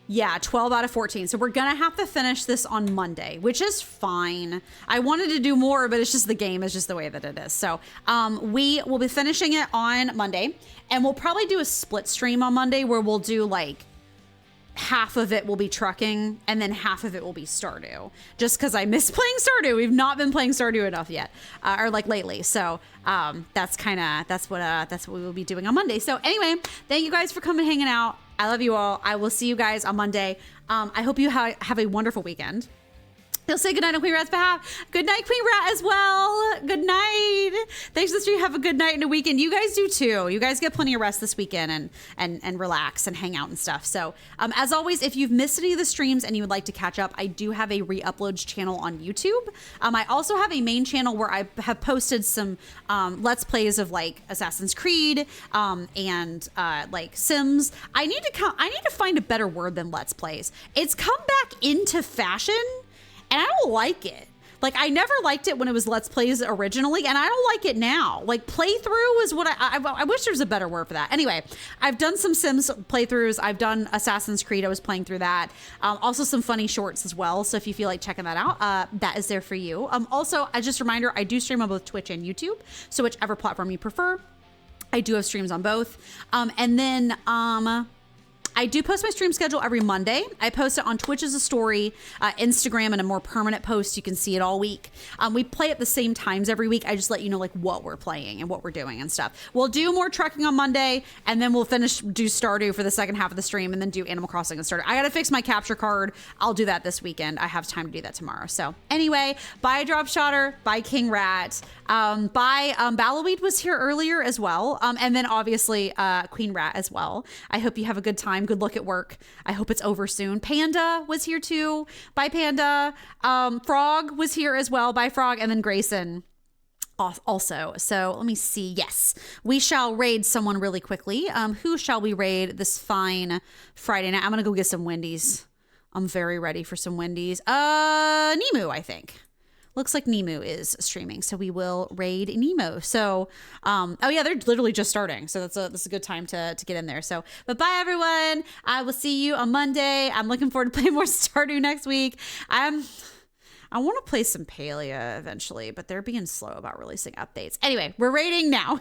12 out of 14. So we're gonna have to finish this on Monday, which is fine. I wanted to do more, but it's just the game is just the way that it is. So we will be finishing it on Monday, and we'll probably do a split stream on Monday where we'll do like half of it will be trucking and then half of it will be Stardew, just because I miss playing Stardew. We've not been playing Stardew enough yet, or like lately. So that's what we will be doing on Monday. So anyway, thank you guys for coming hanging out. I love you all. I will see you guys on Monday. I hope you have a wonderful weekend. They'll say goodnight on Queen Rat's behalf. Good night, Queen Rat, as well. Good night. Thanks for the stream. Have a good night and a weekend. You guys do too. You guys get plenty of rest this weekend and relax and hang out and stuff. So as always, if you've missed any of the streams and you would like to catch up, I do have a re-uploads channel on YouTube. I also have a main channel where I have posted some Let's Plays of like Assassin's Creed and like Sims. I need to find a better word than Let's Plays. It's come back into fashion. And I don't like it. Like, I never liked it when it was Let's Plays originally, and I don't like it now. Like, playthrough is what I wish there was a better word for that. Anyway, I've done some Sims playthroughs. I've done Assassin's Creed. I was playing through that. Also some funny shorts as well. So if you feel like checking that out, that is there for you. Also, just a reminder, I do stream on both Twitch and YouTube. So whichever platform you prefer, I do have streams on both. And then I do post my stream schedule every Monday. I post it on Twitch as a story, Instagram, and a more permanent post. You can see it all week. We play at the same times every week. I just let you know like what we're playing and what we're doing and stuff. We'll do more trucking on Monday, and then we'll do Stardew for the second half of the stream, and then do Animal Crossing and Stardew. I gotta fix my capture card. I'll do that this weekend. I have time to do that tomorrow. So anyway, bye Drop Shotter, bye King Rat, bye Ballowweed was here earlier as well, and then obviously Queen Rat as well. I hope you have a good time. Good luck at work. I hope it's over soon. Panda was here too. Bye, Panda. Frog was here as well. Bye, Frog. And then Grayson also. So let me see. Yes, we shall raid someone really quickly. Who shall we raid this fine Friday night? I'm going to go get some Wendy's. I'm very ready for some Wendy's. Nemu, I think. Looks like Nemu is streaming, so we will raid Nemo. So, oh yeah, they're literally just starting, so that's a good time to get in there. So, but bye everyone. I will see you on Monday. I'm looking forward to playing more Stardew next week. I want to play some Palia eventually, but they're being slow about releasing updates. Anyway, we're raiding now.